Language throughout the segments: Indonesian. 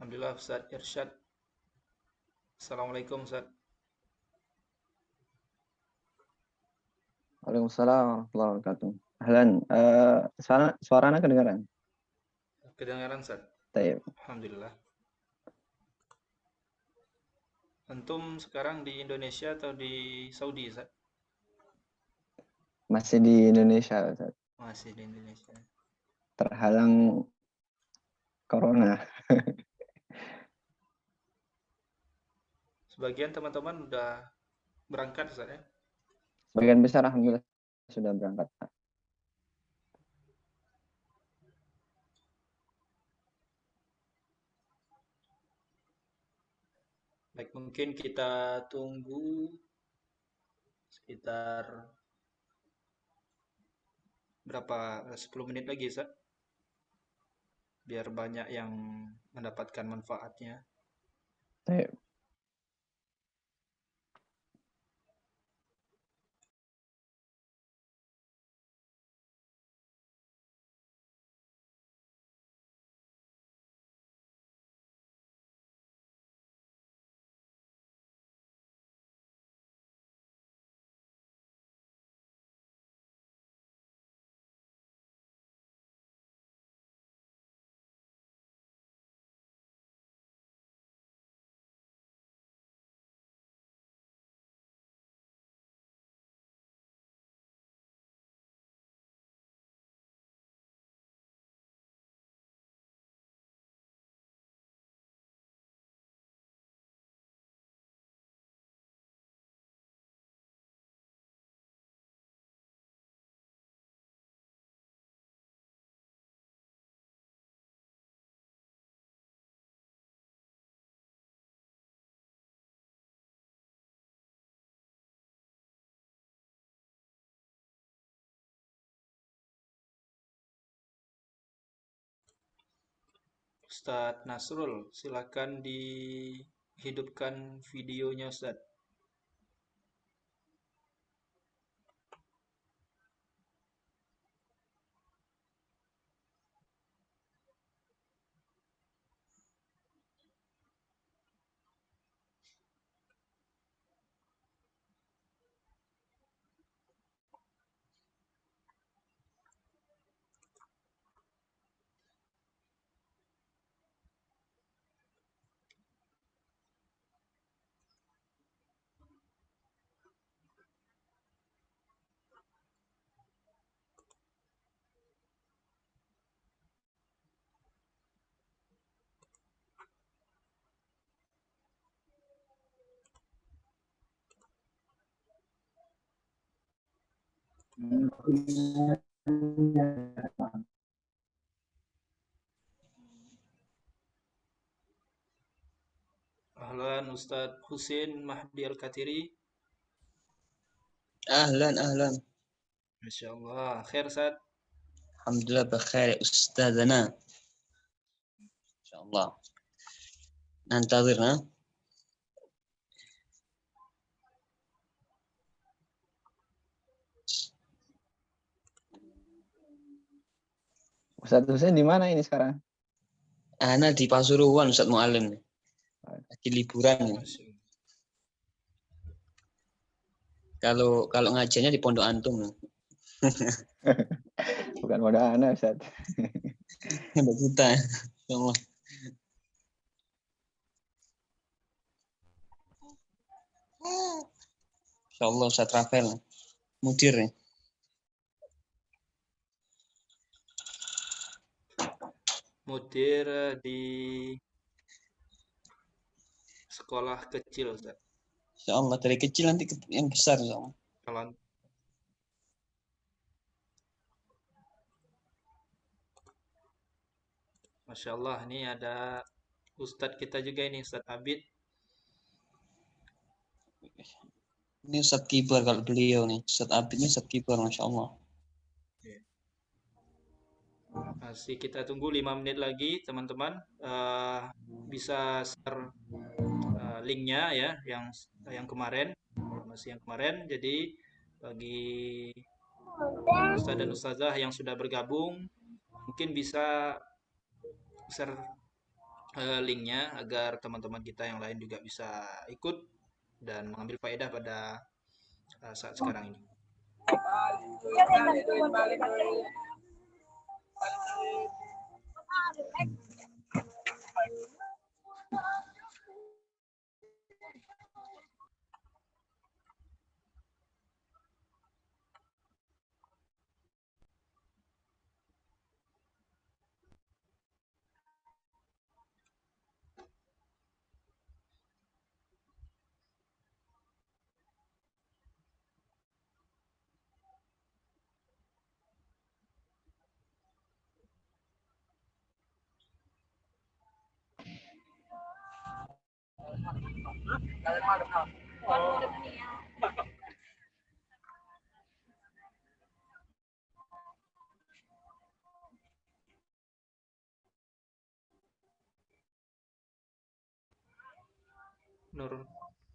Alhamdulillah Ustaz Irsyad. Assalamualaikum Ustaz. Waalaikumsalam warahmatullahi wabarakatuh. Ahlan, suaranya kedengaran? Kedengaran Ustaz? Taib. Alhamdulillah. Antum sekarang di Indonesia atau di Saudi Ustaz? Masih di Indonesia, Ustaz. Masih di Indonesia. Terhalang corona. Sebagian teman-teman udah berangkat Ustaz ya? Sebagian besar alhamdulillah sudah berangkat. Baik, mungkin kita tunggu sekitar berapa 10 menit lagi Ustaz, biar banyak yang mendapatkan manfaatnya. Taib. Ustadz Nasrul, silakan dihidupkan videonya Ustadz. Ahlan Ustadz Husin Mahdi Al-Katiri. أهلا أهلا. Masya Allah. Khair Ustadz. الحمد لله بخير أستاذنا. إن شاء الله ننتظرنا. Ustaz Husain di mana ini sekarang? أنا di Pasuruan Ustaz Muallim. Lagi liburan. Masya Allah. Kalau ngajarnya di Pondok Antum. Bukan modal anak, Ustaz. Pondok kita. Insyaallah. Insyaallah Ustaz Rafael. Mudir nih. Mudir di sekolah kecil Ustaz. Insyaallah dari kecil nanti yang besar insyaallah. Kalau Masya Allah, ini ada Ustadz kita juga ini, Ustadz Abid. Ini Ustaz Kibar kalau beliau nih. Ustaz Abid ini Ustaz Kibar Masya Allah. Masih kita tunggu 5 menit lagi, teman-teman. Bisa share linknya ya, yang kemarin, masih yang kemarin. Jadi bagi Ustadz dan Ustazah yang sudah bergabung, mungkin bisa share linknya agar teman-teman kita yang lain juga bisa ikut dan mengambil faedah pada saat sekarang ini.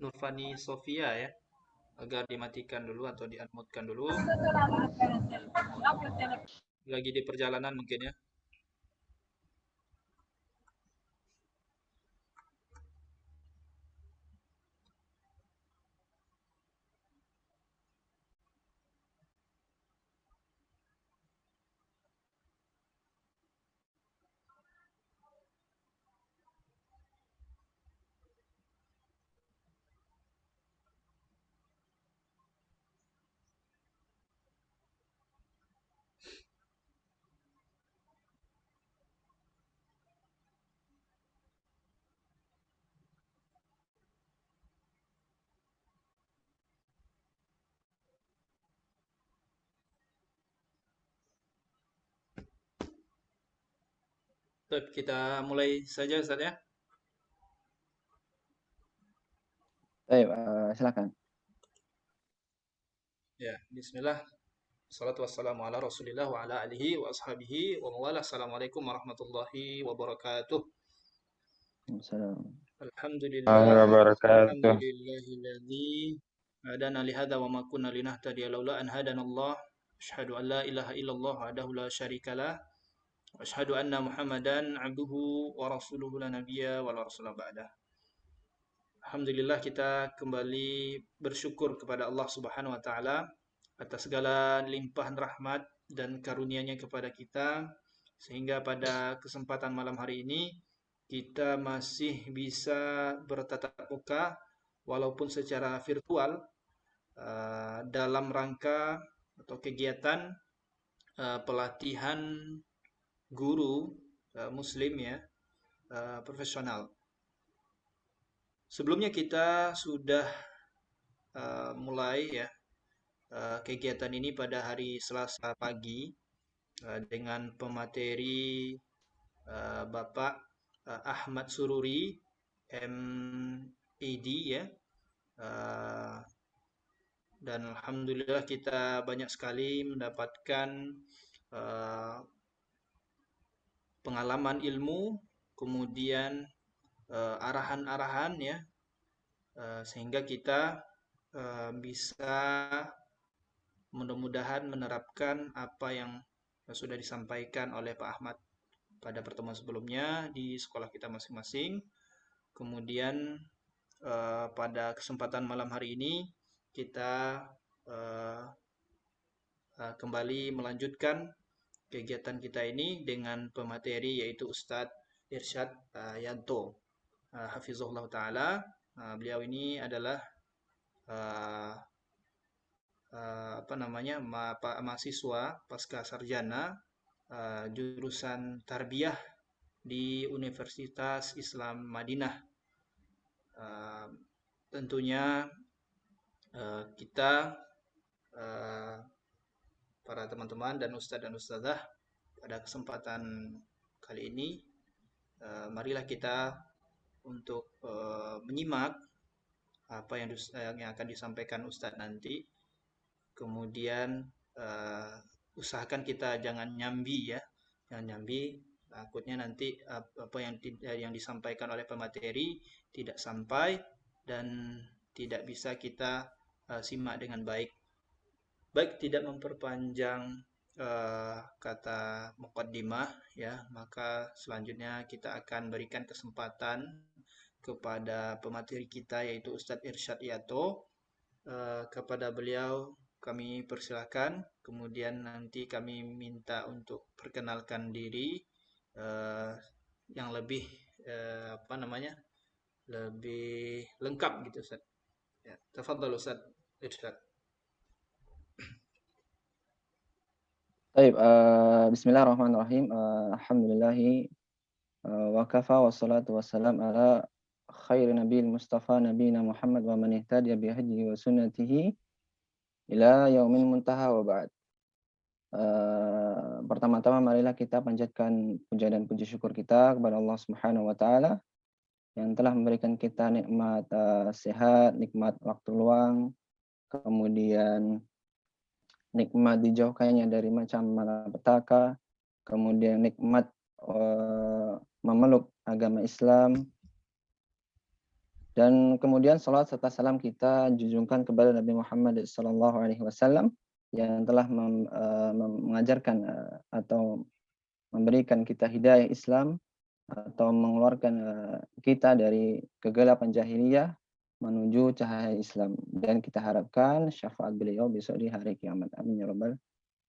Nurfani Sofia ya, agar dimatikan dulu atau di-unmute-kan dulu. Lagi di perjalanan mungkin ya. Baik, kita mulai saja Ustaz ya. Baik, silakan. Ya, bismillah. Wassalatu wassalamu ala Rasulillah wa ala alihi wa ashabihi wa mawalah. Assalamualaikum warahmatullahi wabarakatuh. Assalamualaikum. Alhamdulillahilladzi hadana li hadza wa ma kunna linahtadiya laula an hadanallah. Asyhadu an la ilaha illallah wahdahu la syarikalah. Wa asyhadu anna Muhammadan abduhu wa rasuluhu la nabiyya wa la rasula ba'dah. Alhamdulillah kita kembali bersyukur kepada Allah Subhanahu wa taala atas segala limpahan rahmat dan karunia-Nya kepada kita sehingga pada kesempatan malam hari ini kita masih bisa bertatap muka walaupun secara virtual dalam rangka atau kegiatan pelatihan guru muslim ya profesional. Sebelumnya kita sudah mulai ya kegiatan ini pada hari Selasa pagi dengan pemateri Bapak Ahmad Sururi MAD ya, dan alhamdulillah kita banyak sekali mendapatkan pengalaman ilmu, kemudian arahan-arahan ya, sehingga kita bisa mudah-mudahan menerapkan apa yang sudah disampaikan oleh Pak Ahmad pada pertemuan sebelumnya di sekolah kita masing-masing. Kemudian pada kesempatan malam hari ini kita kembali melanjutkan kegiatan kita ini dengan pemateri yaitu Ustadz Irsyad Yanto Hafizullah Ta'ala. Beliau ini adalah mahasiswa pasca sarjana jurusan tarbiyah di Universitas Islam Madinah. Tentunya kita para teman-teman dan ustadz dan ustadzah pada kesempatan kali ini marilah kita untuk menyimak apa yang akan disampaikan ustadz nanti. Kemudian usahakan kita jangan nyambi ya, jangan nyambi, takutnya nanti apa yang disampaikan oleh pemateri tidak sampai dan tidak bisa kita simak dengan baik. Baik, tidak memperpanjang kata muqaddimah ya, maka selanjutnya kita akan berikan kesempatan kepada pemateri kita yaitu Ustadz Irsyad Yato. Kepada beliau kami persilakan, kemudian nanti kami minta untuk perkenalkan diri yang lebih lebih lengkap gitu Ustaz. Ya, tafadhal Ustaz Irsyad. Baik, bismillahirrahmanirrahim. Alhamdulillahi wa kafa wassalatu wassalam ala khairi nabiyil mustafa nabiyina Muhammad wa man ihtadiya bi hadihi wa sunnatihi ila yaumil muntaha wa ba'd. Pertama-tama marilah kita panjatkan puja dan puji syukur kita kepada Allah Subhanahu wa taala yang telah memberikan kita nikmat sehat, nikmat waktu luang, kemudian nikmat dijauhkannya dari macam malapetaka, kemudian nikmat memeluk agama Islam, dan kemudian salat serta salam kita junjungkan kepada Nabi Muhammad SAW yang telah mengajarkan atau memberikan kita hidayah Islam atau mengeluarkan kita dari kegelapan jahiliyah menuju cahaya Islam, dan kita harapkan syafaat beliau besok di hari kiamat. Amin ya rabbal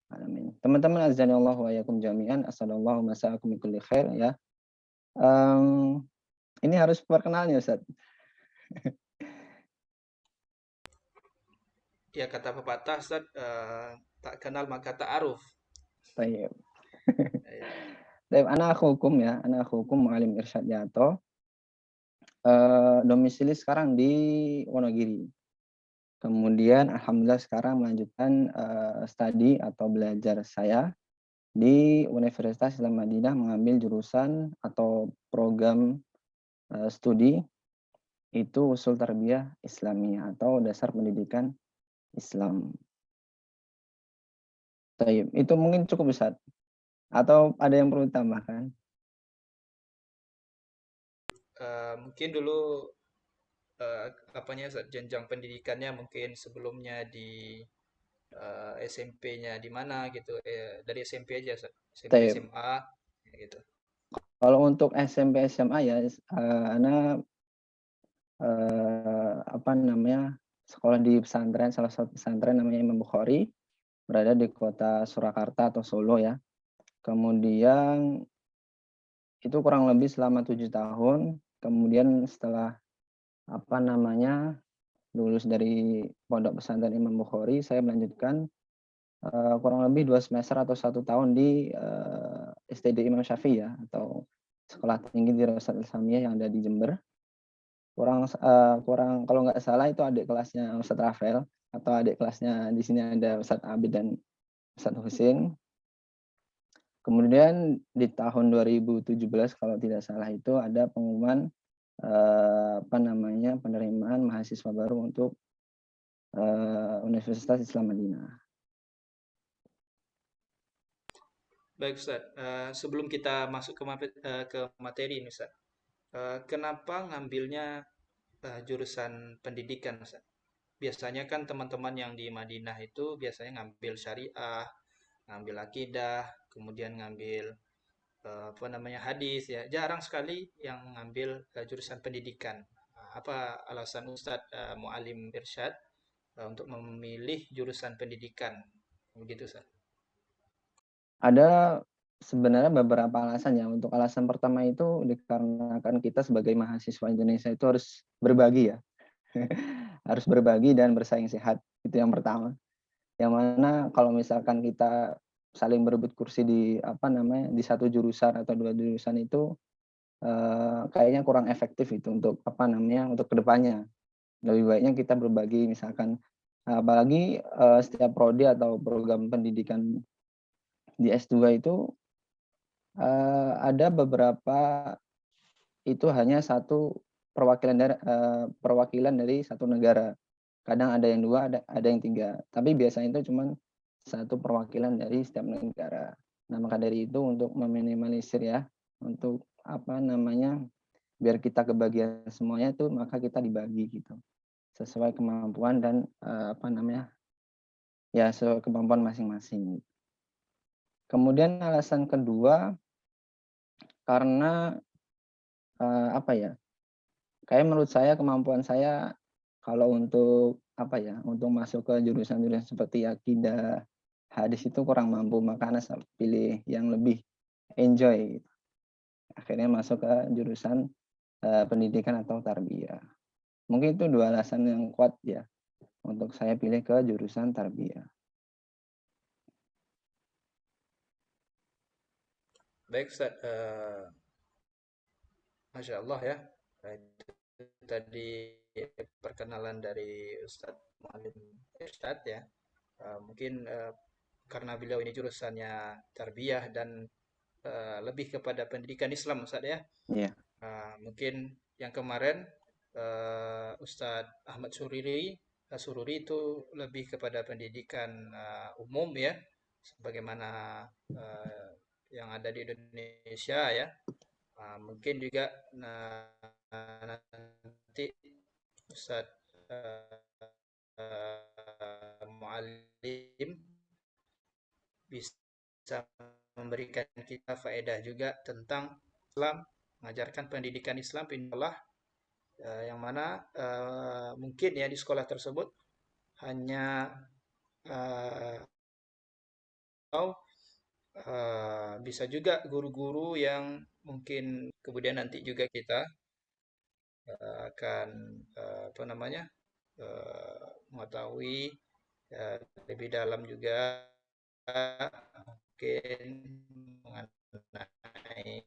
alamin. Teman-teman azani Allah wa yakum jami'an, asallallahu masa'akum min kulli khair ya. Ini harus perkenalnya Ustaz. Ya, kata pepatah Ustaz, tak kenal maka ta'aruf. Baik. Ya. Baik, anak hukum Muallim Irsyad Yato. Domisili sekarang di Wonogiri. Kemudian alhamdulillah sekarang melanjutkan studi atau belajar saya di Universitas Islam Madinah, mengambil jurusan atau program studi itu usul tarbiyah Islamiyah atau dasar pendidikan Islam. Baik, itu mungkin cukup Ustaz. Atau ada yang perlu ditambahkan? Mungkin dulu jenjang pendidikannya mungkin sebelumnya di SMP-nya di mana gitu, dari SMP aja Ustaz. SMP Baik. SMA gitu. Kalau untuk SMP SMA ya anak sekolah di pesantren, salah satu pesantren namanya Imam Bukhari, berada di kota Surakarta atau Solo ya. Kemudian itu kurang lebih selama 7 tahun. Kemudian setelah lulus dari pondok pesantren Imam Bukhari, saya melanjutkan kurang lebih 2 semester atau 1 tahun di STD Imam Syafi'i ya, atau Sekolah Tinggi Dirasat Islamiyah yang ada di Jember. Kurang kalau nggak salah itu adik kelasnya Ustadz Rafael, atau adik kelasnya di sini ada Ustadz Abid dan Ustadz Husin. Kemudian di tahun 2017 kalau tidak salah itu ada pengumuman penerimaan mahasiswa baru untuk Universitas Islam Madinah. Baik Ustaz, sebelum kita masuk ke materi ini Ustaz, kenapa ngambilnya jurusan pendidikan Ustaz? Biasanya kan teman-teman yang di Madinah itu biasanya ngambil syariah, ngambil akidah, kemudian ngambil hadis ya. Jarang sekali yang ngambil jurusan pendidikan. Apa alasan Ustadz Muallim Irsyad untuk memilih jurusan pendidikan? Begitu Ustaz. Ada sebenarnya beberapa alasan ya. Untuk alasan pertama itu dikarenakan kita sebagai mahasiswa Indonesia itu harus berbagi ya. Harus berbagi dan bersaing sehat. Itu yang pertama. Yang mana kalau misalkan kita saling berebut kursi di di satu jurusan atau dua jurusan itu kayaknya kurang efektif itu untuk untuk kedepannya. Lebih baiknya kita berbagi, misalkan apalagi setiap prodi atau program pendidikan di S2 itu ada beberapa itu hanya satu perwakilan dari satu negara. Kadang ada yang 2, ada yang 3. Tapi biasanya itu cuma satu perwakilan dari setiap negara. Nah, maka dari itu untuk meminimalisir ya, untuk biar kita kebagian semuanya itu, maka kita dibagi gitu. Sesuai kemampuan dan sesuai kemampuan masing-masing. Kemudian alasan kedua karena, apa ya, kayak menurut saya kemampuan saya kalau untuk, apa ya, untuk masuk ke jurusan-jurusan seperti akidah, hadis itu kurang mampu, makanya saya pilih yang lebih enjoy gitu. Akhirnya masuk ke jurusan, pendidikan atau tarbiyah. Mungkin itu 2 alasan yang kuat ya, untuk saya pilih ke jurusan tarbiyah. Baik Ustaz, Masya Allah ya. Itu tadi perkenalan dari Ustadz Mualim Irsyad ya. Mungkin karena beliau ini jurusannya tarbiyah dan lebih kepada pendidikan Islam Ustadz ya. Iya. Mungkin yang kemarin Ustadz Ahmad Sururi itu lebih kepada pendidikan umum ya, sebagaimana uh, yang ada di Indonesia ya. Mungkin juga nanti Ustadz Mualim bisa memberikan kita faedah juga tentang Islam, mengajarkan pendidikan Islam, insyaAllah, yang mana mungkin ya di sekolah tersebut hanya atau bisa juga guru-guru yang mungkin kemudian nanti juga kita akan apa namanya mengetahui lebih dalam juga mungkin mengenai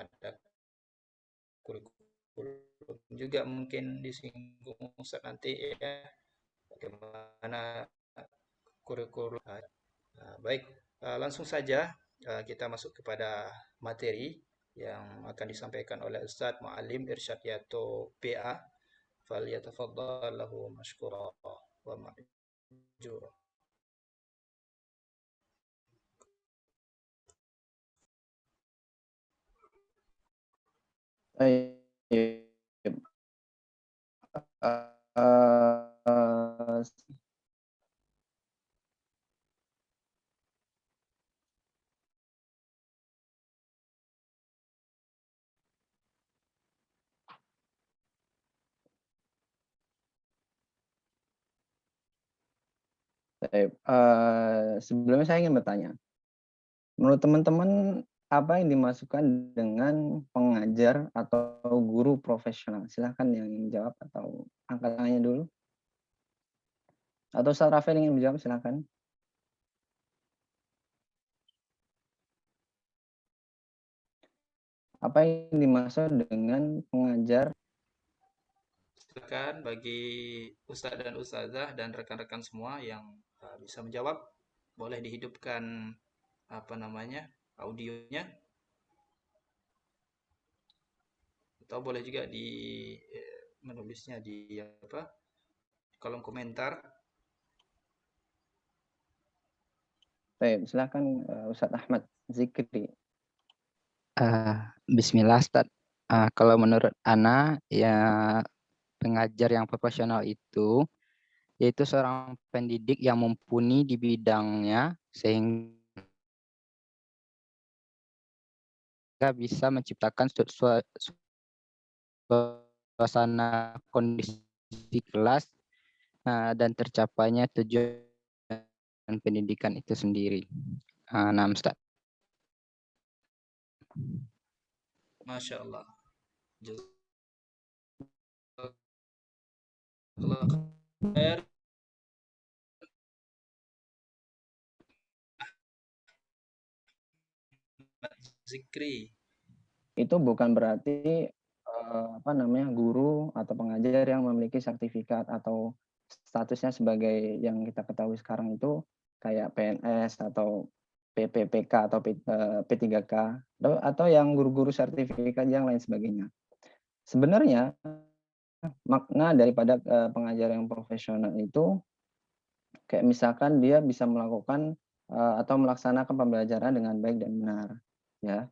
ada kurikulum juga mungkin disinggung Ustaz nanti ya, bagaimana kurikulum. Baik, langsung saja kita masuk kepada materi yang akan disampaikan oleh Ustadz Muallim Irsyad Yato PA. Falyatafaddal lahu mashkura wa ma'jura. Baik. Baik, sebelumnya saya ingin bertanya, menurut teman-teman apa yang dimasukkan dengan pengajar atau guru profesional? Silahkan yang ingin jawab atau angkat tangannya dulu. Atau Ustaz Rafael ingin menjawab, silahkan. Apa yang dimaksud dengan pengajar? Silakan bagi Ustadz dan Ustazah dan rekan-rekan semua yang bisa menjawab, boleh dihidupkan apa namanya audionya, atau boleh juga di menulisnya di apa kolom komentar. Baik, silahkan Ustaz Ahmad Zikri. Bismillah Ustaz. Kalau menurut Ana ya pengajar yang profesional itu yaitu seorang pendidik yang mumpuni di bidangnya sehingga bisa menciptakan suasana kondisi kelas dan tercapainya tujuan pendidikan itu sendiri. Nah, Ustaz. Masya Allah. Zikri. Itu bukan berarti apa namanya guru atau pengajar yang memiliki sertifikat atau statusnya sebagai yang kita ketahui sekarang itu kayak PNS atau PPPK atau P3K atau yang guru-guru sertifikat yang lain sebagainya. Sebenarnya makna daripada pengajar yang profesional itu kayak misalkan dia bisa melakukan atau melaksanakan pembelajaran dengan baik dan benar, ya.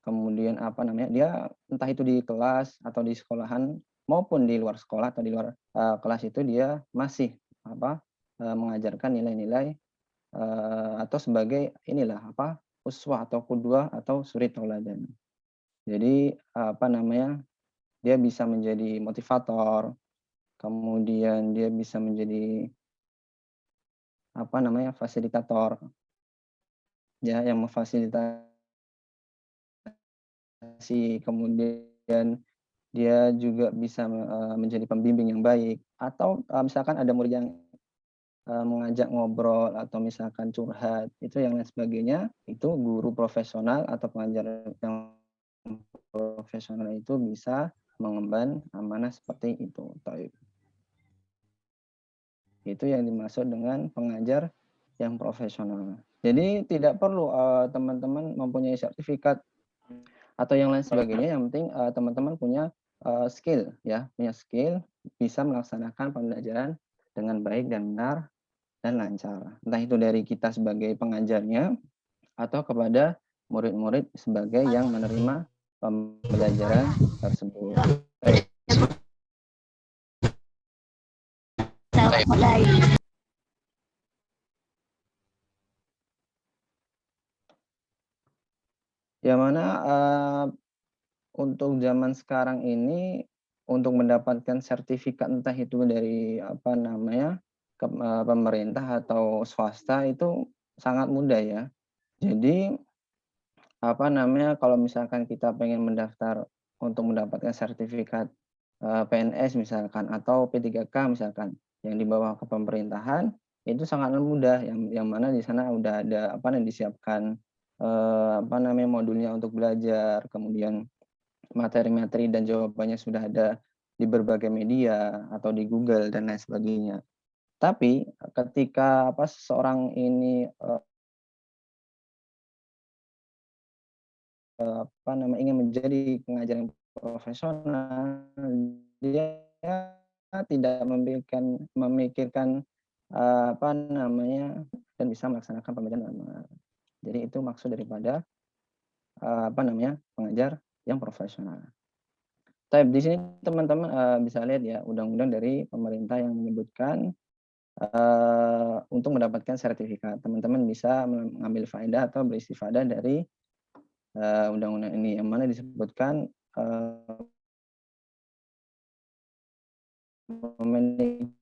Kemudian apa namanya, dia entah itu di kelas atau di sekolahan maupun di luar sekolah atau di luar kelas itu dia masih apa mengajarkan nilai-nilai atau sebagai inilah apa, uswah atau qudwah atau suri tauladan. Jadi, apa namanya, dia bisa menjadi motivator, kemudian dia bisa menjadi, apa namanya, fasilitator, ya, yang memfasilitasi, kemudian dia juga bisa, menjadi pembimbing yang baik, atau, misalkan ada murid yang, mengajak ngobrol atau misalkan curhat, itu yang lain sebagainya, itu guru profesional atau pengajar yang profesional itu bisa mengemban amanah seperti itu, taib. Itu yang dimaksud dengan pengajar yang profesional. Jadi tidak perlu, teman-teman mempunyai sertifikat atau yang lain sebagainya, yang penting, teman-teman punya, skill ya, punya skill, bisa melaksanakan pembelajaran dengan baik dan benar dan lancar. Entah itu dari kita sebagai pengajarnya atau kepada murid-murid sebagai yang menerima pembelajaran tersebut. Baik. Yang mana, untuk zaman sekarang ini, untuk mendapatkan sertifikat entah itu dari apa namanya, pemerintah atau swasta itu sangat mudah ya. Jadi, apa namanya, kalau misalkan kita pengen mendaftar untuk mendapatkan sertifikat, PNS misalkan atau P3K misalkan, yang di bawah kepemerintahan, itu sangatlah mudah, yang mana di sana udah ada apa yang disiapkan, apa namanya, modulnya untuk belajar, kemudian materi-materi dan jawabannya sudah ada di berbagai media atau di Google dan lain sebagainya. Tapi ketika apa, seseorang ini, apa namanya, ingin menjadi pengajar yang profesional, dia tidak memikirkan, apa namanya, dan bisa melaksanakan pembelajaran dengan benar. Jadi itu maksud daripada, apa namanya, pengajar yang profesional. Taib, di sini teman-teman, bisa lihat ya, undang-undang dari pemerintah yang menyebutkan, untuk mendapatkan sertifikat. Teman-teman bisa mengambil faedah atau beristifadah dari, undang-undang ini, yang mana disebutkan, memiliki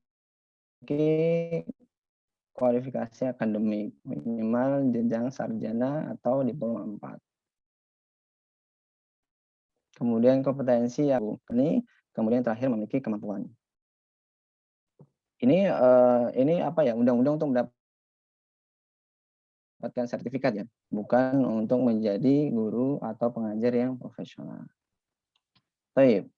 kualifikasi akademik, minimal jenjang sarjana atau diploma 4. Kemudian kompetensi yang ini, kemudian terakhir memiliki kemampuan. Ini apa ya, undang-undang untuk mendapatkan sertifikat ya, bukan untuk menjadi guru atau pengajar yang profesional. Baik.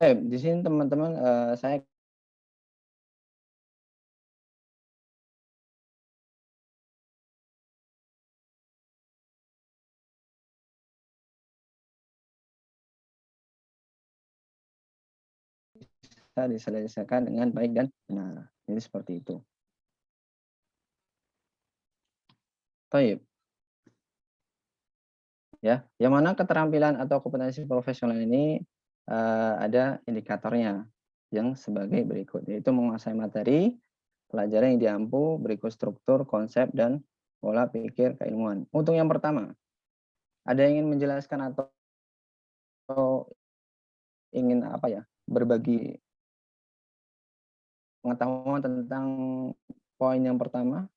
Di sini teman-teman, saya bisa diselesaikan dengan baik dan benar. Jadi seperti itu. Baik. Ya, yang mana keterampilan atau kompetensi profesional ini, ada indikatornya yang sebagai berikut, yaitu menguasai materi pelajaran yang diampu, berikut struktur, konsep, dan pola pikir keilmuan. Untuk yang pertama, ada yang ingin menjelaskan atau ingin apa ya, berbagi pengetahuan tentang poin yang pertama?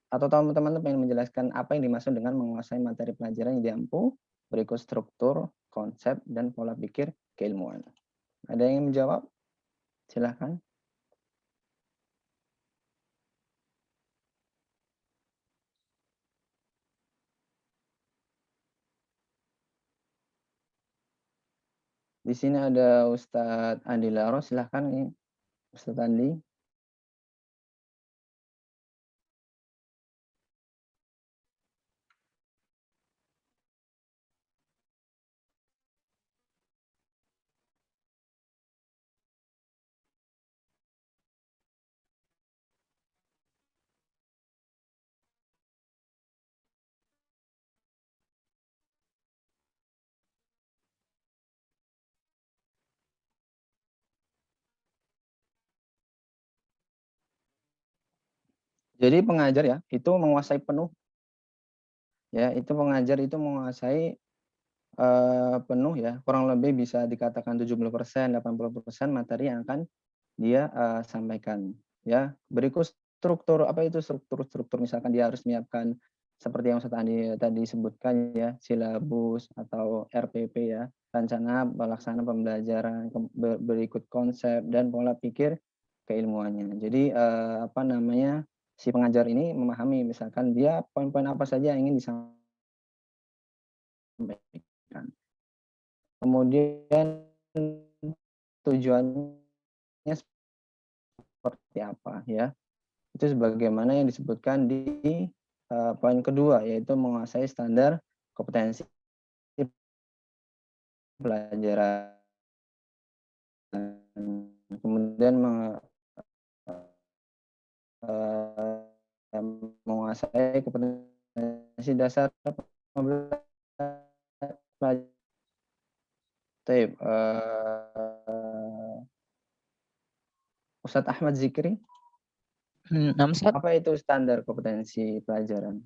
Atau teman-teman pengen menjelaskan apa yang dimaksud dengan menguasai materi pelajaran yang diampu, berikut struktur, konsep, dan pola pikir keilmuan. Ada yang ingin menjawab? Silahkan. Di sini ada Ustadz Andi Laro, silahkan nih, Ustadz Andi. Jadi pengajar ya, itu menguasai penuh ya, itu pengajar itu menguasai, penuh ya, kurang lebih bisa dikatakan 70%, 80% materi yang akan dia, sampaikan ya. Berikut struktur, apa itu struktur-struktur, misalkan dia harus menyiapkan seperti yang Ustaz tadi sebutkan ya, silabus atau RPP ya, rencana pelaksanaan pembelajaran, berikut konsep dan pola pikir keilmuannya. Jadi, apa namanya, si pengajar ini memahami misalkan dia poin-poin apa saja yang ingin disampaikan. Kemudian tujuannya seperti apa ya. Itu sebagaimana yang disebutkan di, poin kedua, yaitu menguasai standar kompetensi pelajaran. Kemudian menguasai kompetensi dasar pembelajaran. Taib, Ustadz Ahmad Zikri, Nah, Ustaz, apa itu standar kompetensi pelajaran?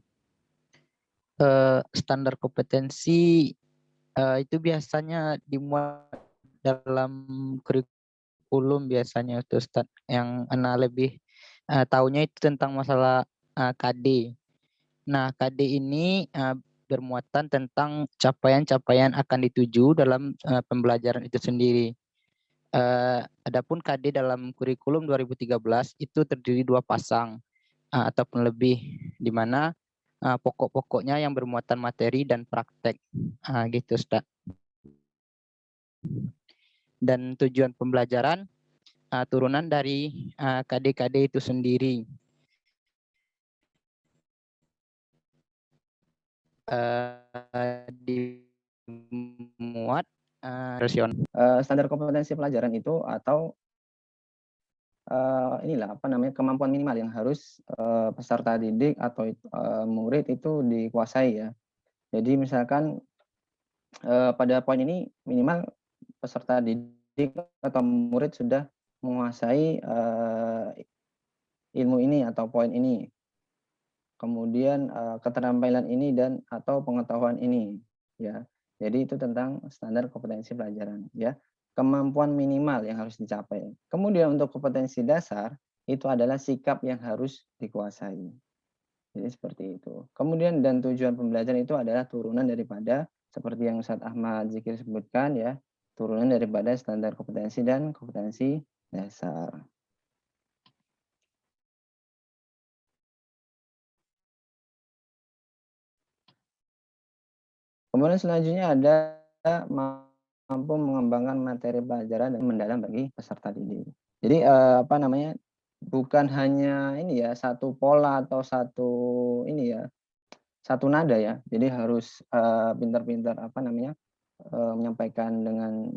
standar kompetensi itu biasanya dimuat dalam kurikulum biasanya itu Ustaz. Yang Ana lebih tahunya itu tentang masalah KD. Nah, KD ini bermuatan tentang capaian-capaian akan dituju dalam pembelajaran itu sendiri. Adapun KD dalam kurikulum 2013 itu terdiri 2 pasang ataupun lebih, di mana pokok-pokoknya yang bermuatan materi dan praktek, gitu Ustaz. Dan tujuan pembelajaran turunan dari KD-KD itu sendiri. Dimuat rasional. Standar kompetensi pelajaran itu atau inilah apa namanya, kemampuan minimal yang harus peserta didik atau murid itu dikuasai ya. Jadi misalkan pada poin ini minimal peserta didik atau murid sudah menguasai ilmu ini atau poin ini. Kemudian keterampilan ini dan atau pengetahuan ini ya. Jadi itu tentang standar kompetensi pelajaran ya. Kemampuan minimal yang harus dicapai. Kemudian untuk kompetensi dasar itu adalah sikap yang harus dikuasai. Jadi seperti itu. Kemudian dan tujuan pembelajaran itu adalah turunan daripada seperti yang Ustadz Ahmad Zikir sebutkan ya, turunan daripada standar kompetensi dan kompetensi dasar. Kemudian selanjutnya ada mampu mengembangkan materi pelajaran dan mendalam bagi peserta didik. Jadi apa namanya, bukan hanya ini ya, satu pola atau satu ini ya, satu nada ya. Jadi harus pintar-pintar apa namanya, menyampaikan dengan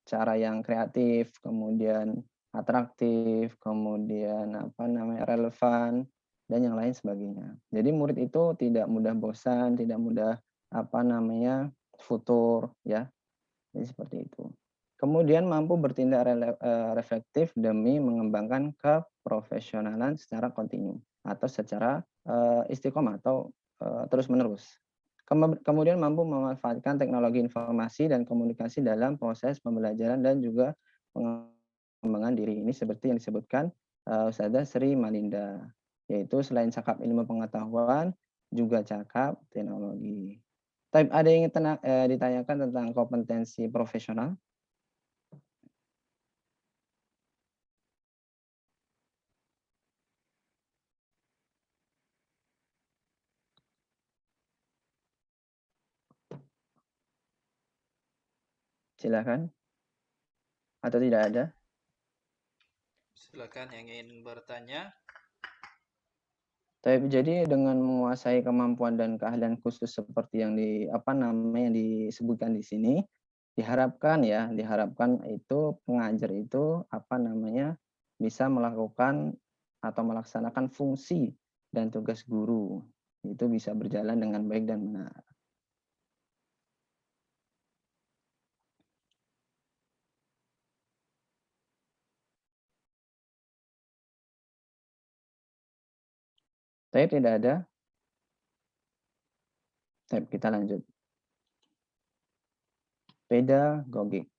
cara yang kreatif, kemudian atraktif, kemudian apa namanya, relevan, dan yang lain sebagainya. Jadi murid itu tidak mudah bosan, tidak mudah apa namanya, futur ya. Jadi seperti itu. Kemudian mampu bertindak reflektif demi mengembangkan keprofesionalan secara kontinu atau secara istiqomah atau terus-menerus. Kemudian mampu memanfaatkan teknologi informasi dan komunikasi dalam proses pembelajaran dan juga pengembangan diri. Ini seperti yang disebutkan Ustazah Sri Malinda, yaitu selain cakap ilmu pengetahuan, juga cakap teknologi. Ada yang ditanyakan tentang kompetensi profesional? Silakan. Atau tidak ada? Silakan yang ingin bertanya. Jadi dengan menguasai kemampuan dan keahlian khusus seperti yang yang disebutkan di sini, diharapkan itu pengajar itu bisa melakukan atau melaksanakan fungsi dan tugas guru. Itu bisa berjalan dengan baik dan benar. Baik, tidak ada. Baik, kita lanjut. Pedagogik.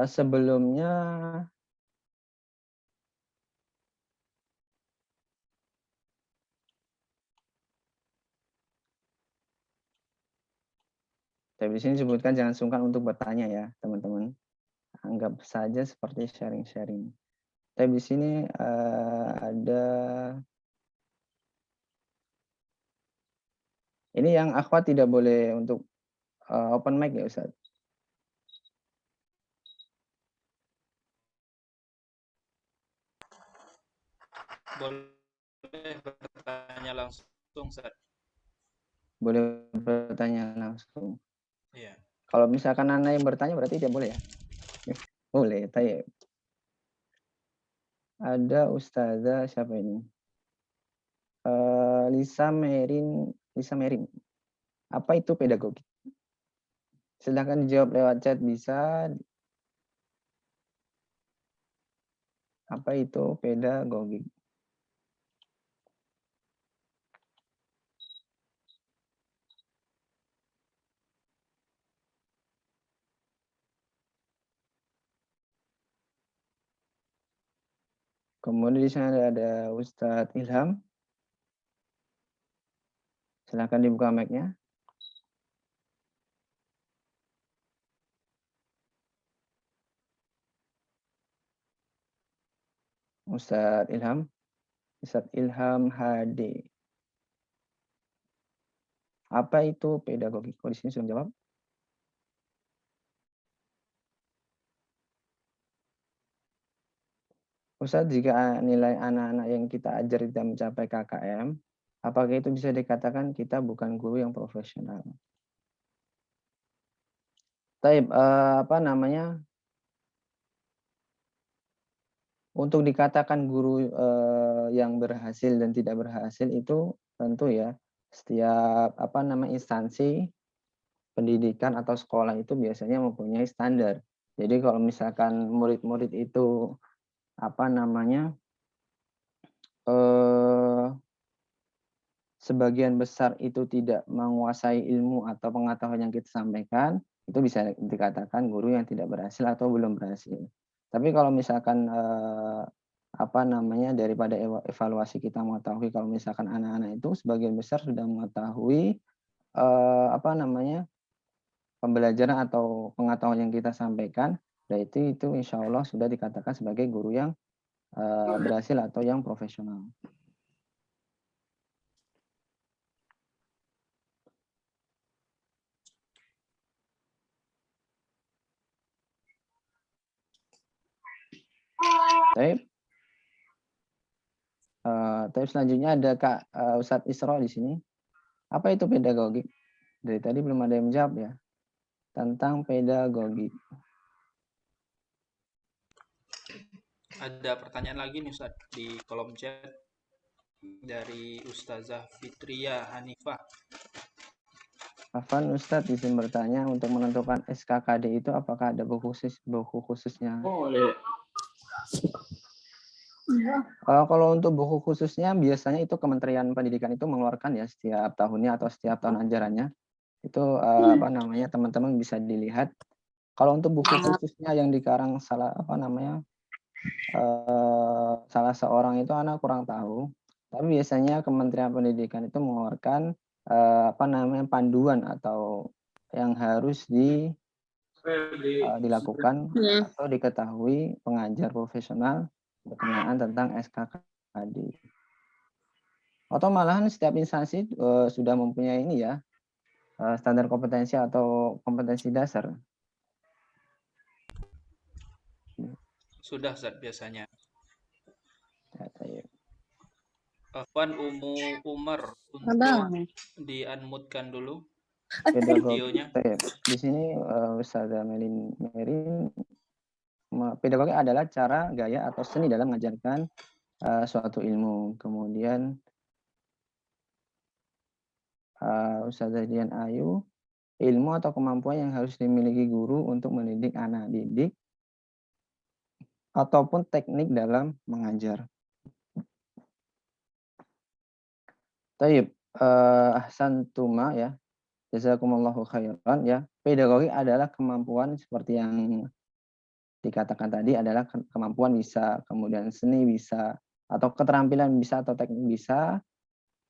Sebelumnya tapi di sini disebutkan jangan sungkan untuk bertanya ya, teman-teman. Anggap saja seperti sharing-sharing. Tapi di sini ada ini yang akhwat tidak boleh untuk open mic ya Ustaz. Boleh bertanya langsung, Ustaz. Boleh bertanya langsung. Iya. Kalau misalkan Anda yang bertanya berarti tidak boleh ya? Boleh, tapi ada Ustazah siapa ini? Lisa Merin. Apa itu pedagogi? Silahkan dijawab lewat chat bisa. Apa itu pedagogi? Kemudian di sana ada Ustadz Ilham. Silahkan dibuka mic-nya. Ustadz Ilham HD. Apa itu pedagogi? Kok di sini sudah jawab? Ustadz, jika nilai anak-anak yang kita ajar tidak mencapai KKM, apakah itu bisa dikatakan kita bukan guru yang profesional? Taib, apa namanya? Untuk dikatakan guru yang berhasil dan tidak berhasil itu tentu ya setiap apa namanya instansi pendidikan atau sekolah itu biasanya mempunyai standar. Jadi kalau misalkan murid-murid itu apa namanya sebagian besar itu tidak menguasai ilmu atau pengetahuan yang kita sampaikan, itu bisa dikatakan guru yang tidak berhasil atau belum berhasil. Tapi kalau misalkan apa namanya daripada evaluasi kita mengetahui kalau misalkan anak-anak itu sebagian besar sudah mengetahui apa namanya pembelajaran atau pengetahuan yang kita sampaikan, dan itu insya Allah sudah dikatakan sebagai guru yang berhasil atau yang profesional. Tapi selanjutnya ada Kak Ustadz Isra di sini. Apa itu pedagogi? Dari tadi belum ada yang menjawab ya tentang pedagogi. Ada pertanyaan lagi nih Ustaz di kolom chat dari Ustazah Fitria Hanifah. Afan Ustadz izin bertanya, untuk menentukan SKKD itu apakah ada buku khususnya? Boleh. Kalau untuk buku khususnya biasanya itu Kementerian Pendidikan itu mengeluarkan ya setiap tahunnya atau setiap tahun ajarannya. Itu apa namanya teman-teman bisa dilihat. Kalau untuk buku khususnya yang dikarang salah apa namanya salah seorang itu anak kurang tahu. Tapi biasanya Kementerian Pendidikan itu mengeluarkan apa namanya panduan atau yang harus dilakukan atau diketahui pengajar profesional berkenaan tentang SKKD. Atau malahan setiap instansi sudah mempunyai ini ya standar kompetensi atau kompetensi dasar. Sudah Ustaz biasanya. Ya, Afwan Umar untuk di-unmute-kan dulu videonya. Di sini Ustazah Merin pedagogi adalah cara, gaya atau seni dalam mengajarkan suatu ilmu. Kemudian Ustazah Dian Ayu, ilmu atau kemampuan yang harus dimiliki guru untuk mendidik anak didik ataupun teknik dalam mengajar. Taib, ahsantuma ya, jazakumullahu khairan ya. Pedagogi adalah kemampuan seperti yang dikatakan tadi adalah kemampuan bisa, kemudian seni bisa, atau keterampilan bisa, atau teknik bisa,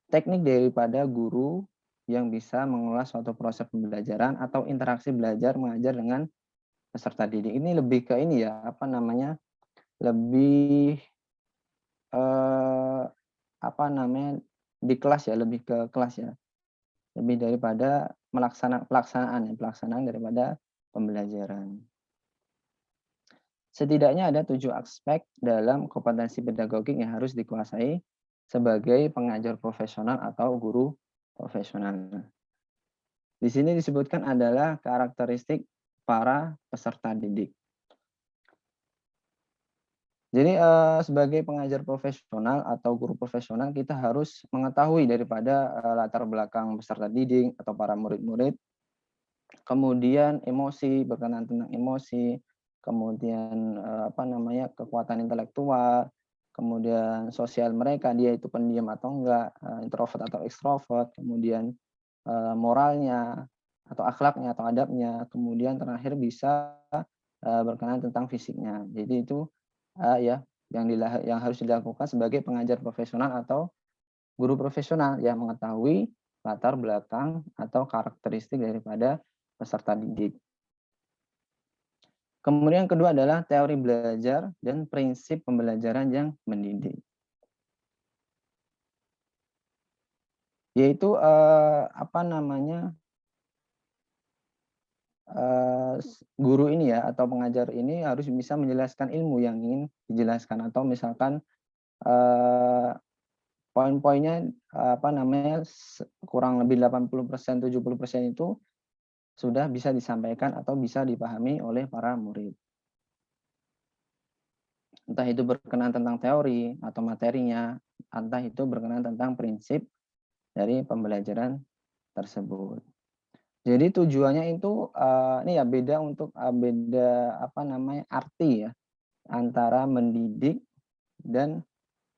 teknik daripada guru yang bisa mengelola suatu proses pembelajaran atau interaksi belajar mengajar dengan peserta didik. Ini lebih ke ini ya, apa namanya, lebih eh, apa namanya, di kelas ya, lebih ke kelas ya, lebih daripada pelaksanaan daripada pembelajaran. Setidaknya ada 7 aspek dalam kompetensi pedagogik yang harus dikuasai sebagai pengajar profesional atau guru profesional. Di sini disebutkan adalah karakteristik para peserta didik. Jadi sebagai pengajar profesional atau guru profesional kita harus mengetahui daripada latar belakang peserta didik atau para murid-murid, kemudian emosi, berkenan tentang emosi, kemudian apa namanya, kekuatan intelektual, kemudian sosial mereka, dia itu pendiam atau enggak, introvert atau ekstrovert, kemudian moralnya atau akhlaknya atau adabnya, kemudian terakhir bisa berkenan tentang fisiknya. Jadi itu ya yang harus dilakukan sebagai pengajar profesional atau guru profesional yang mengetahui latar belakang atau karakteristik daripada peserta didik. Kemudian yang kedua adalah teori belajar dan prinsip pembelajaran yang mendidik. Yaitu apa namanya, guru ini ya atau pengajar ini harus bisa menjelaskan ilmu yang ingin dijelaskan, atau misalkan poin-poinnya apa namanya, kurang lebih 80%, 70% itu sudah bisa disampaikan atau bisa dipahami oleh para murid. Entah itu berkenaan tentang teori atau materinya, entah itu berkenaan tentang prinsip dari pembelajaran tersebut. Jadi tujuannya itu ini ya beda untuk beda apa namanya, arti ya antara mendidik dan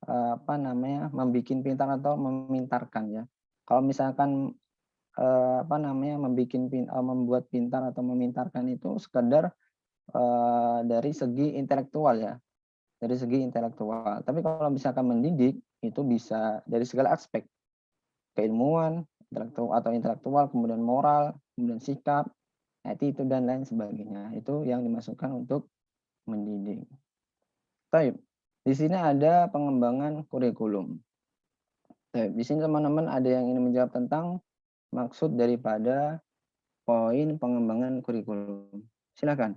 apa namanya, membuat pintar atau memintarkan ya. Kalau misalkan apa namanya, membuat pintar atau memintarkan itu sekedar dari segi intelektual ya, dari segi intelektual. Tapi kalau misalkan mendidik itu bisa dari segala aspek, keilmuan, intelektual, kemudian moral, kemudian sikap, attitude dan lain sebagainya. Itu yang dimasukkan untuk mendidik. Baik, di sini ada pengembangan kurikulum. Baik, di sini teman-teman ada yang ingin menjawab tentang maksud daripada poin pengembangan kurikulum. Silakan.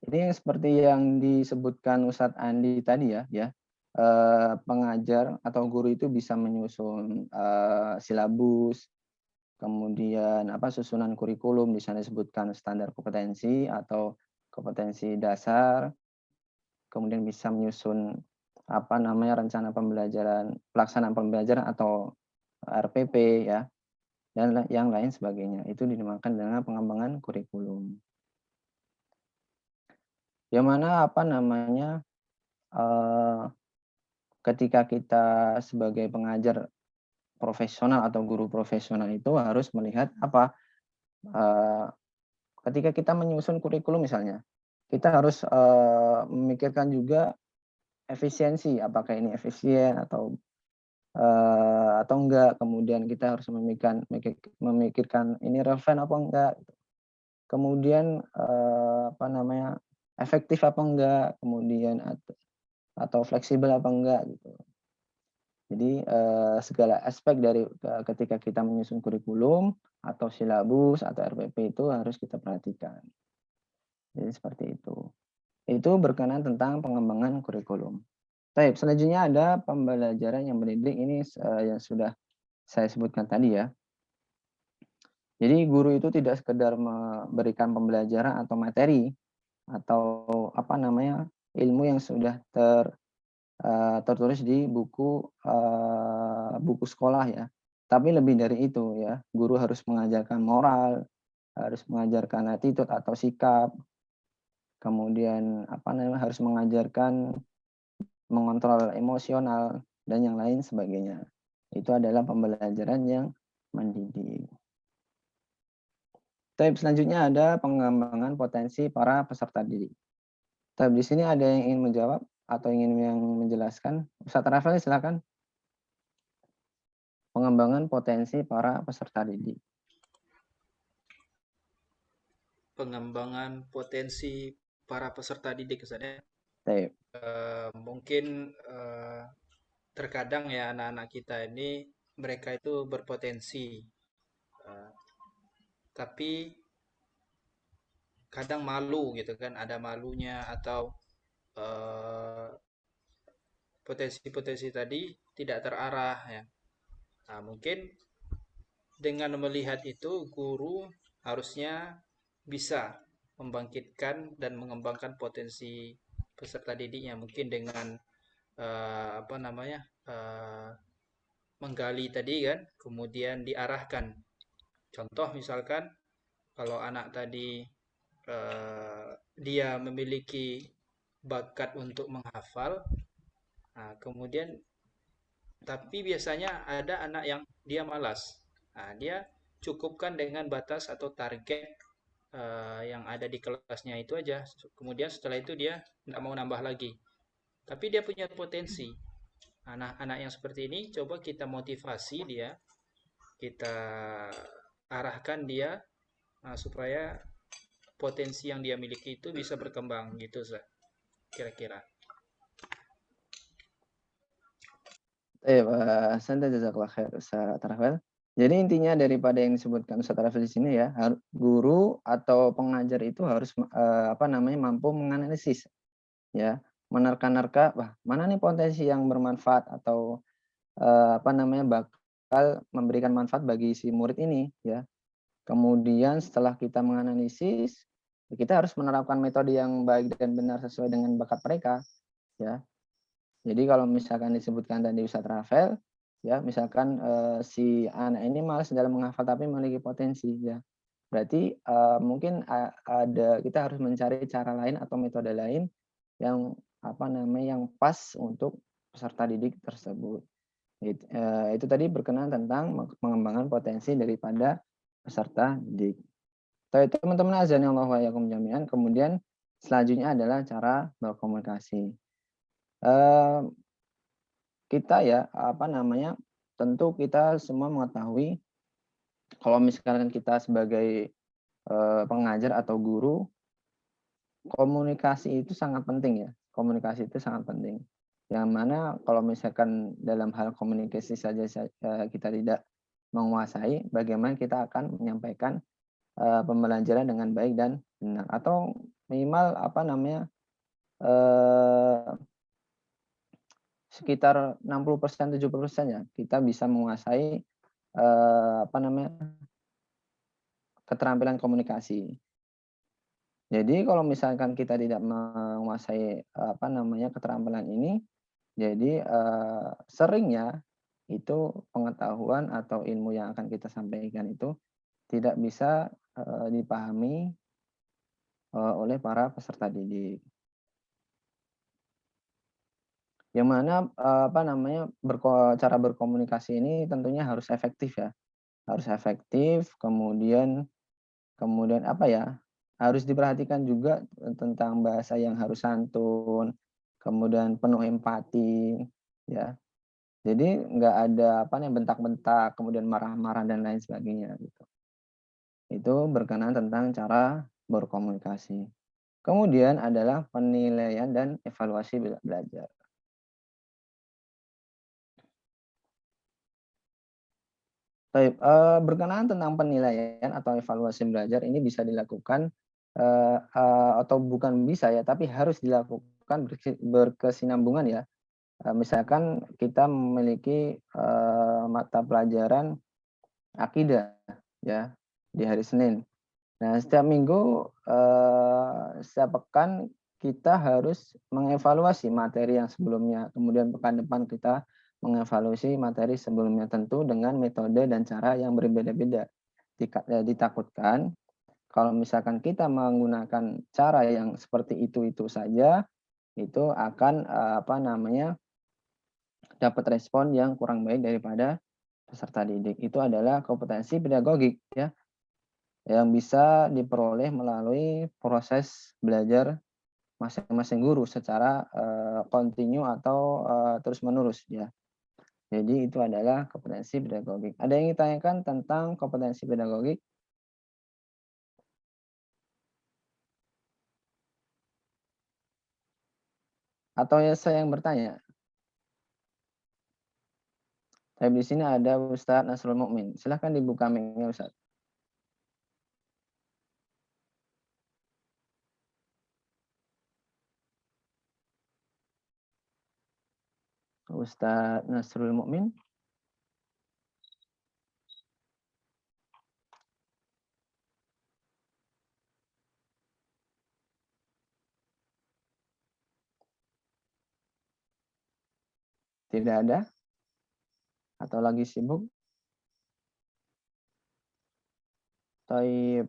Ini seperti yang disebutkan Ustadz Andi tadi ya, pengajar atau guru itu bisa menyusun silabus, kemudian apa, susunan kurikulum, di sana disebutkan standar kompetensi atau kompetensi dasar, kemudian bisa menyusun apa namanya, rencana pembelajaran, pelaksanaan pembelajaran atau RPP ya, dan yang lain sebagainya. Itu dinamakan dengan pengembangan kurikulum. Yang mana apa namanya, ketika kita sebagai pengajar profesional atau guru profesional itu harus melihat apa, ketika kita menyusun kurikulum misalnya, kita harus memikirkan juga efisiensi, apakah ini efisien atau enggak, kemudian kita harus memikirkan ini relevan apa enggak, kemudian apa namanya, efektif apa enggak, kemudian atau fleksibel apa enggak gitu. Jadi segala aspek dari ketika kita menyusun kurikulum atau silabus atau RPP itu harus kita perhatikan. Jadi seperti itu. Itu berkenaan tentang pengembangan kurikulum. Baik, selanjutnya ada pembelajaran yang mendidik, ini yang sudah saya sebutkan tadi ya. Jadi guru itu tidak sekedar memberikan pembelajaran atau materi atau apa namanya, ilmu yang sudah tertulis di buku sekolah ya. Tapi lebih dari itu ya, guru harus mengajarkan moral, harus mengajarkan attitude atau sikap, kemudian apa namanya, harus mengajarkan mengontrol emosional dan yang lain sebagainya. Itu adalah pembelajaran yang mendidik. Tab selanjutnya ada pengembangan potensi para peserta didik. Tab di sini ada yang ingin menjawab atau ingin yang menjelaskan? Ustadz Rafael silakan. Pengembangan potensi para peserta didik. Pengembangan potensi para peserta didik, Ustaz ya. Tab. Mungkin terkadang ya anak-anak kita ini mereka itu berpotensi, tapi kadang malu gitu kan, ada malunya atau potensi-potensi tadi tidak terarah ya. Nah, mungkin dengan melihat itu guru harusnya bisa membangkitkan dan mengembangkan potensi peserta didiknya, mungkin dengan menggali tadi kan, kemudian diarahkan. Contoh misalkan kalau anak tadi dia memiliki bakat untuk menghafal, nah, kemudian tapi biasanya ada anak yang dia malas. Nah, dia cukupkan dengan batas atau target yang ada di kelasnya itu aja. Kemudian setelah itu dia nggak mau nambah lagi. Tapi dia punya potensi. Anak-anak yang seperti ini coba kita motivasi dia, kita arahkan dia supaya potensi yang dia miliki itu bisa berkembang gitu, kira-kira. Santai jazakallah khair Ustaz Rafael. Jadi intinya daripada yang disebutkan Ustaz Rafael di sini ya, guru atau pengajar itu harus mampu menganalisis ya, menerka-nerka wah mana nih potensi yang bermanfaat atau bakal memberikan manfaat bagi si murid ini ya. Kemudian setelah kita menganalisis, kita harus menerapkan metode yang baik dan benar sesuai dengan bakat mereka ya. Jadi kalau misalkan disebutkan tadi Ustadz Rafael, ya misalkan si anak ini malas dalam menghafal tapi memiliki potensi ya. Berarti mungkin ada kita harus mencari cara lain atau metode lain yang yang pas untuk peserta didik tersebut. Itu tadi berkenaan tentang pengembangan potensi daripada peserta didik. Teman-teman azan yang Allah wa yakum jami'an. Kemudian selanjutnya adalah cara berkomunikasi. Kita ya tentu kita semua mengetahui kalau misalkan kita sebagai pengajar atau guru, komunikasi itu sangat penting ya. Komunikasi itu sangat penting. Yang mana kalau misalkan dalam hal komunikasi saja kita tidak menguasai, bagaimana kita akan menyampaikan pembelajaran dengan baik dan benar, atau minimal sekitar 60% 70% ya kita bisa menguasai keterampilan komunikasi. Jadi kalau misalkan kita tidak menguasai keterampilan ini, jadi seringnya itu pengetahuan atau ilmu yang akan kita sampaikan itu tidak bisa dipahami oleh para peserta didik. Yang mana cara berkomunikasi ini tentunya harus efektif ya. Harus efektif, kemudian harus diperhatikan juga tentang bahasa yang harus santun, kemudian penuh empati ya. Jadi nggak ada bentak-bentak, kemudian marah-marah dan lain sebagainya gitu. Itu berkenaan tentang cara berkomunikasi. Kemudian adalah penilaian dan evaluasi belajar. Berkenaan tentang penilaian atau evaluasi belajar ini bisa dilakukan atau bukan bisa ya, tapi harus dilakukan berkesinambungan ya. Misalkan kita memiliki mata pelajaran akidah ya di hari Senin. Nah, setiap minggu, setiap pekan kita harus mengevaluasi materi yang sebelumnya. Kemudian pekan depan kita mengevaluasi materi sebelumnya, tentu dengan metode dan cara yang berbeda-beda. Ditakutkan kalau misalkan kita menggunakan cara yang seperti itu saja, itu akan dapat respon yang kurang baik daripada peserta didik. Itu adalah kompetensi pedagogik ya, yang bisa diperoleh melalui proses belajar masing-masing guru secara kontinu atau terus-menerus ya. Jadi itu adalah kompetensi pedagogik. Ada yang ditanyakan tentang kompetensi pedagogik? Atau ya saya yang bertanya? Saya di sini ada Ustadz Nasrul Mukmin. Silahkan dibuka mic-nya Ustadz. Ustadz Nasrul Mukmin. Tidak ada? Atau lagi sibuk? Taib.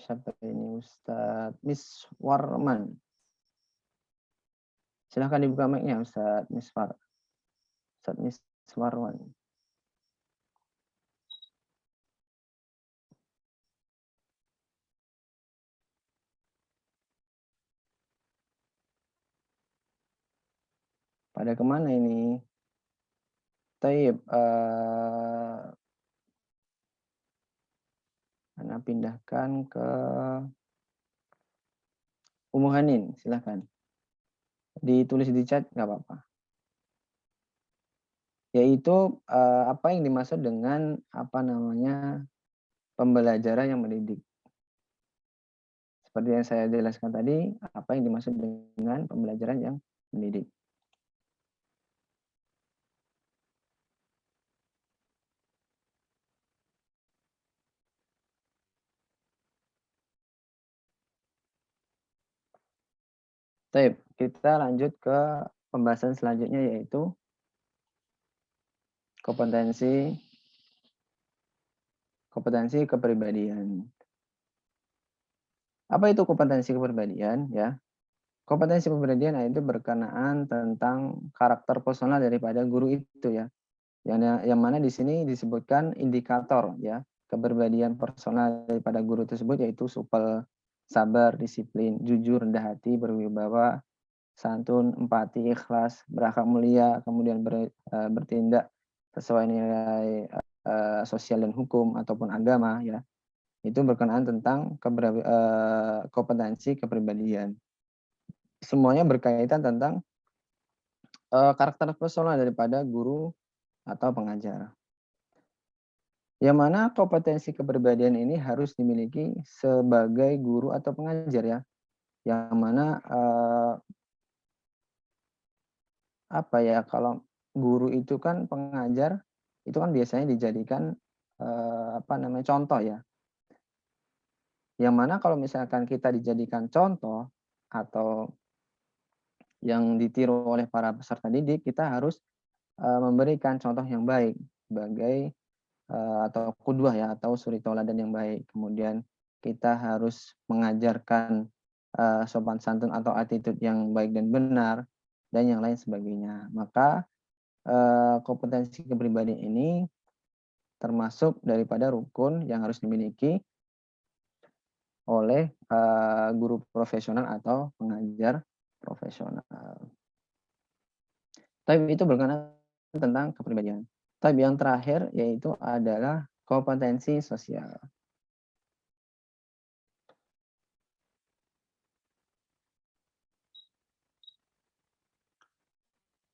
Siapa ini Ustadz Miswarman. Silahkan dibuka mic-nya Ustadz Miswar. Ustadz Miswarman. Pada kemana ini? Taib. Anda pindahkan ke Umuhanin, silahkan. Ditulis di chat, nggak apa-apa. Yaitu apa yang dimaksud dengan pembelajaran yang mendidik. Seperti yang saya jelaskan tadi, apa yang dimaksud dengan pembelajaran yang mendidik. Baik, kita lanjut ke pembahasan selanjutnya yaitu kompetensi kepribadian. Apa itu kompetensi kepribadian ya? Kompetensi kepribadian itu berkenaan tentang karakter personal daripada guru itu ya. Yang mana di sini disebutkan indikator ya, kepribadian personal daripada guru tersebut yaitu supel, sabar, disiplin, jujur, rendah hati, berwibawa, santun, empati, ikhlas, berakhlak mulia, kemudian bertindak sesuai nilai sosial dan hukum ataupun agama ya. Itu berkenaan tentang kompetensi kepribadian. Semuanya berkaitan tentang karakter personal daripada guru atau pengajar. Yang mana kompetensi kepribadian ini harus dimiliki sebagai guru atau pengajar ya. Yang mana kalau guru itu kan pengajar itu kan biasanya dijadikan contoh ya. Yang mana kalau misalkan kita dijadikan contoh atau yang ditiru oleh para peserta didik, kita harus memberikan contoh yang baik sebagai atau qudwah ya, atau suri tauladan yang baik. Kemudian kita harus mengajarkan sopan santun atau attitude yang baik dan benar dan yang lain sebagainya. Maka kompetensi kepribadian ini termasuk daripada rukun yang harus dimiliki oleh guru profesional atau pengajar profesional. Tapi itu berkenaan tentang kepribadian. Tapi yang terakhir yaitu adalah kompetensi sosial.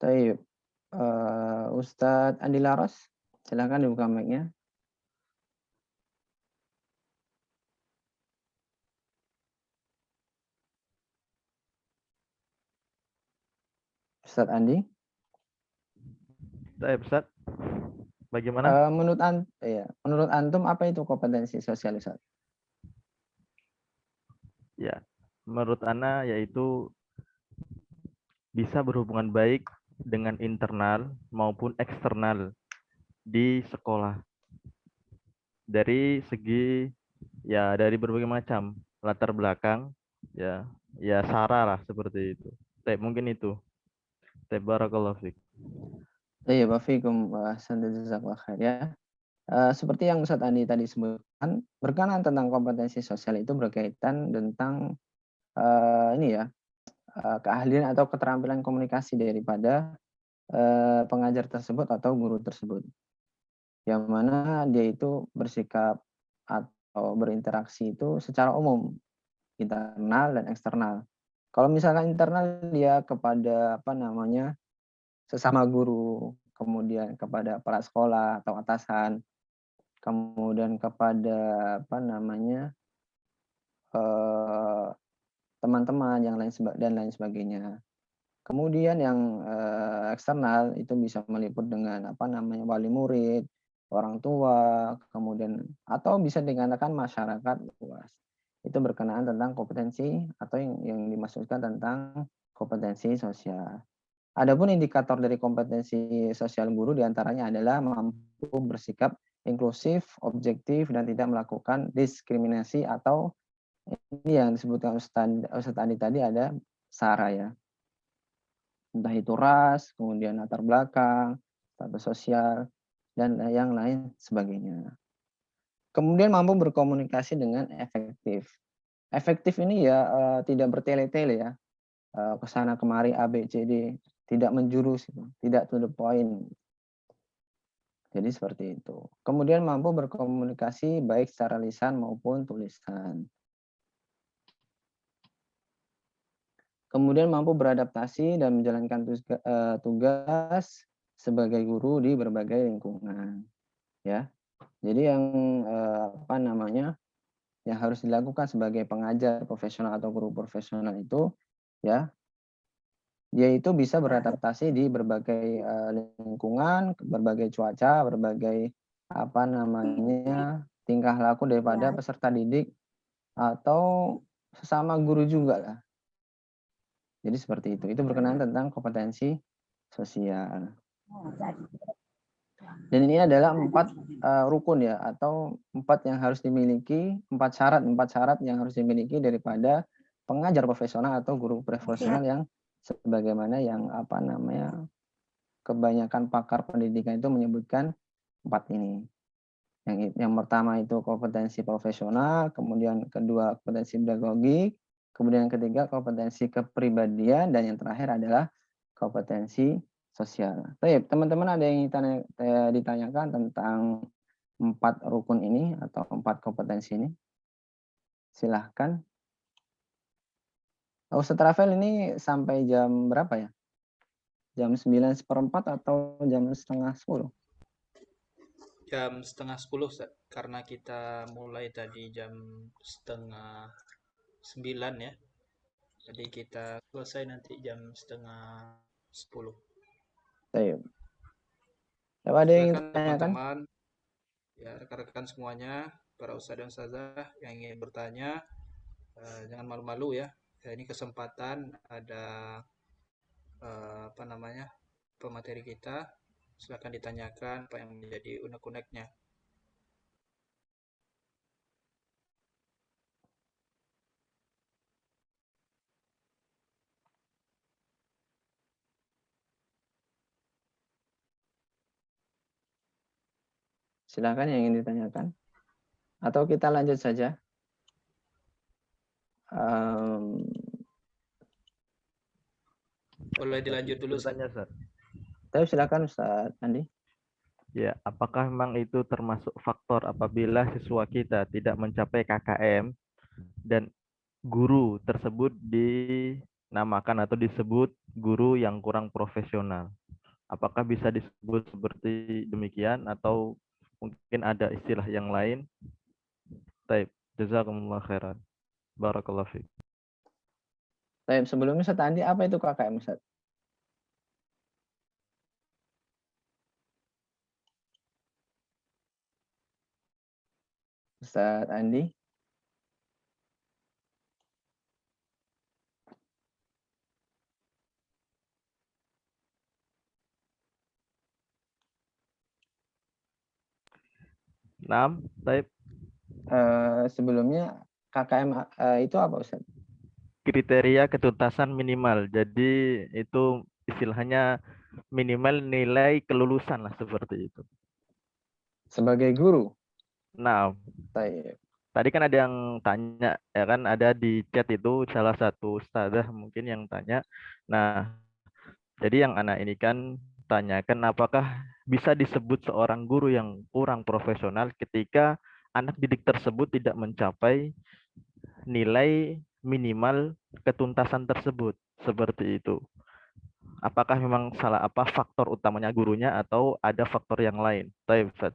Baik, Ustadz Andi Laros, silakan dibuka mic-nya. Ustadz Andi. Saya Ustadz, bagaimana? Menurut antum apa itu kompetensi sosial, Ustadz? Ya, menurut Ana yaitu bisa berhubungan baik dengan internal maupun eksternal di sekolah. Dari segi ya dari berbagai macam latar belakang ya sara lah seperti itu. Mungkin itu. Barakallahu fiik. Iya, Bafikum jazakallah khair ya. Seperti yang Ustadz Andi tadi sebutkan, berkenaan tentang kompetensi sosial itu berkaitan tentang ini ya, keahlian atau keterampilan komunikasi daripada pengajar tersebut atau guru tersebut. Yang mana dia itu bersikap atau berinteraksi itu secara umum, internal dan eksternal. Kalau misalkan internal dia kepada sesama guru, kemudian kepada kepala sekolah atau atasan, kemudian kepada teman-teman yang lain dan lain sebagainya. Kemudian yang eksternal itu bisa meliput dengan wali murid, orang tua, kemudian atau bisa dikatakan masyarakat luas. Itu berkenaan tentang kompetensi atau yang dimaksudkan tentang kompetensi sosial. Adapun indikator dari kompetensi sosial guru diantaranya adalah mampu bersikap inklusif, objektif, dan tidak melakukan diskriminasi atau ini yang disebutkan Ustadz Andi tadi ada SARA ya. Entah itu ras, kemudian latar belakang, status sosial, dan yang lain sebagainya. Kemudian mampu berkomunikasi dengan efektif. Efektif ini ya tidak bertele-tele ya, kesana kemari A, B, C, D, tidak menjurus, tidak to the point. Jadi seperti itu. Kemudian mampu berkomunikasi baik secara lisan maupun tulisan. Kemudian mampu beradaptasi dan menjalankan tugas sebagai guru di berbagai lingkungan. Ya, jadi yang yang harus dilakukan sebagai pengajar profesional atau guru profesional itu, ya, dia itu bisa beradaptasi di berbagai lingkungan, berbagai cuaca, berbagai tingkah laku daripada peserta didik atau sesama guru juga lah. Jadi seperti itu. Itu berkenaan tentang kompetensi sosial. Dan ini adalah 4 rukun ya, atau 4 yang harus dimiliki, 4 syarat yang harus dimiliki daripada pengajar profesional atau guru profesional yang sebagaimana yang kebanyakan pakar pendidikan itu menyebutkan 4 ini. Yang pertama itu kompetensi profesional, kemudian kedua kompetensi pedagogik, kemudian yang ketiga kompetensi kepribadian, dan yang terakhir adalah kompetensi sosial. Baik, teman-teman ada yang ditanyakan tentang 4 rukun ini atau 4 kompetensi ini? Silahkan. Ustadz Rafael ini sampai jam berapa ya? Jam 9:15 atau jam setengah 10? Jam setengah 10, Ustaz. Karena kita mulai tadi jam setengah 9 ya. Jadi kita selesai nanti jam setengah 10. Baik. Ada yang ingin Silakan ditanyakan? teman-teman, ya rekan-rekan semuanya, para ustadz dan ustazah yang ingin bertanya, jangan malu-malu ya. Ini kesempatan ada pemateri kita. Silakan ditanyakan apa yang menjadi unek-uneknya. Silakan yang ingin ditanyakan. Atau kita lanjut saja. Boleh dilanjut dulu, Ustaz. Tapi silakan Ustaz Andi. Ya, apakah memang itu termasuk faktor apabila siswa kita tidak mencapai KKM dan guru tersebut dinamakan atau disebut guru yang kurang profesional? Apakah bisa disebut seperti demikian atau mungkin ada istilah yang lain? Baik, jazakumullah khairan. Barakallahu fiik. Baik, sebelumnya Ustaz Andi, apa itu KKM Ustaz? Ustaz Andi? Naam, baik. Sebelumnya KKM itu apa Ustaz? Kriteria ketuntasan minimal. Jadi itu istilahnya minimal nilai kelulusan lah seperti itu. Sebagai guru. Nah, Baik. tadi kan ada yang tanya, ya kan ada di chat itu salah satu ustadzah mungkin yang tanya. Nah, jadi yang anak ini kan tanyakan apakah bisa disebut seorang guru yang kurang profesional ketika anak didik tersebut tidak mencapai nilai minimal ketuntasan tersebut. Seperti itu. Apakah memang salah apa faktor utamanya gurunya atau ada faktor yang lain? Baik, Ustaz.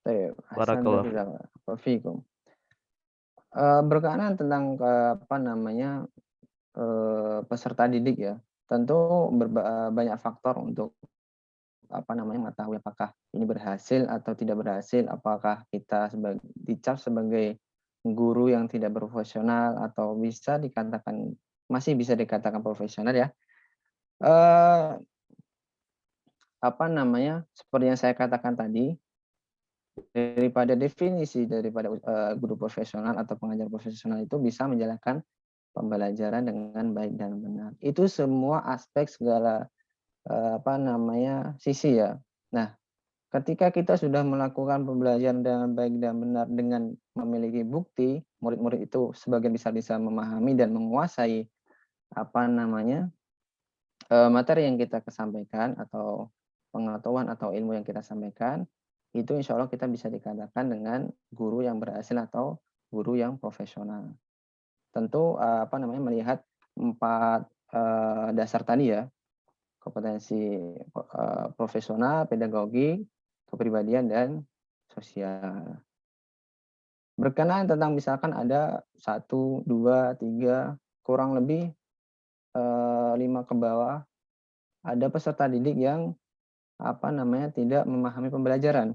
Baik. Barakallahu fiik. Assalamualaikum. Berkenaan tentang apa namanya peserta didik ya, tentu banyak faktor untuk apa namanya mengetahui apakah ini berhasil atau tidak berhasil, apakah kita dicap sebagai guru yang tidak profesional atau masih bisa dikatakan profesional ya. Apa namanya, seperti yang saya katakan tadi, daripada definisi daripada guru profesional atau pengajar profesional itu bisa menjalankan pembelajaran dengan baik dan benar. Itu semua aspek segala apa namanya sisi ya. Nah, ketika kita sudah melakukan pembelajaran dengan baik dan benar dengan memiliki bukti, murid-murid itu sebagian besar bisa memahami dan menguasai apa namanya materi yang kita sampaikan atau pengetahuan atau ilmu yang kita sampaikan, itu insya Allah kita bisa dikatakan dengan guru yang berhasil atau guru yang profesional. Tentu apa namanya melihat 4 dasar tadi ya, kompetensi profesional, pedagogi, kepribadian dan sosial. Berkenaan tentang misalkan ada 1, 2, 3, kurang lebih 5 ke bawah, ada peserta didik yang apa namanya tidak memahami pembelajaran.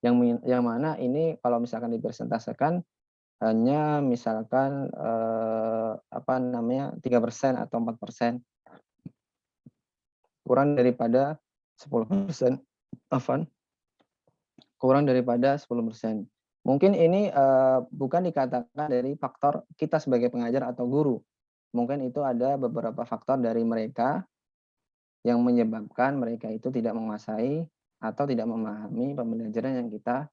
Yang mana ini kalau misalkan dipresentasikan hanya misalkan apa namanya 3% atau 4%. Kurang daripada 10%. Afwan. Kurang daripada 10%. Mungkin ini bukan dikatakan dari faktor kita sebagai pengajar atau guru. Mungkin itu ada beberapa faktor dari mereka yang menyebabkan mereka itu tidak menguasai atau tidak memahami pembelajaran yang kita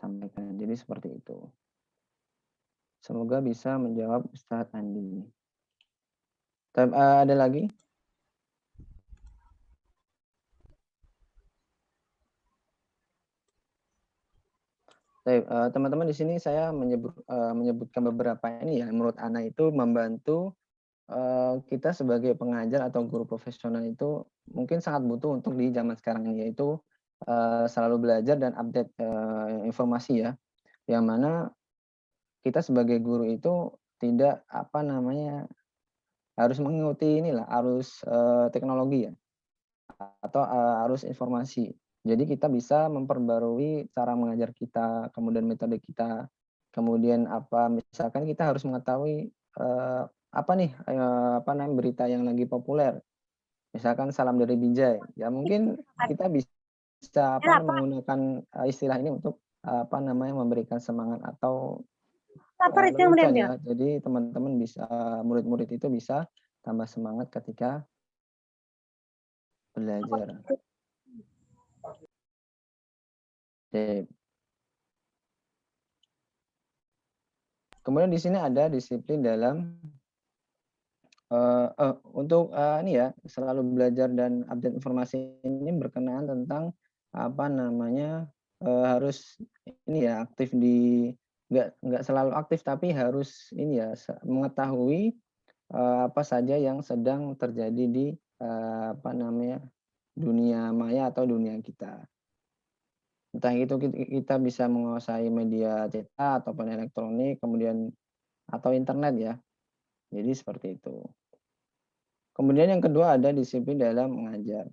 sampaikan. Jadi seperti itu. Semoga bisa menjawab Ustadz Andi. Ada lagi? Teman-teman di sini saya menyebutkan beberapa ini ya, menurut Ana itu membantu kita sebagai pengajar atau guru profesional itu mungkin sangat butuh untuk di zaman sekarang ini, yaitu selalu belajar dan update informasi ya, yang mana kita sebagai guru itu tidak apa namanya harus mengikuti inilah arus teknologi ya, atau arus informasi. Jadi kita bisa memperbarui cara mengajar kita, kemudian metode kita, kemudian apa misalkan kita harus mengetahui apa nih apa namanya berita yang lagi populer. Misalkan salam dari Binjai. Ya mungkin kita bisa apa menggunakan istilah ini untuk apa namanya memberikan semangat atau lelucon ya. Jadi teman-teman bisa murid-murid itu bisa tambah semangat ketika belajar. Oke. Kemudian di sini ada disiplin dalam untuk ini ya selalu belajar dan update informasi ini berkenaan tentang apa namanya harus ini ya aktif di nggak selalu aktif tapi harus ini ya mengetahui apa saja yang sedang terjadi di apa namanya dunia maya atau dunia kita. Entah itu kita bisa menguasai media cetak ataupun elektronik, kemudian atau internet ya. Jadi seperti itu. Kemudian yang kedua ada disiplin dalam mengajar.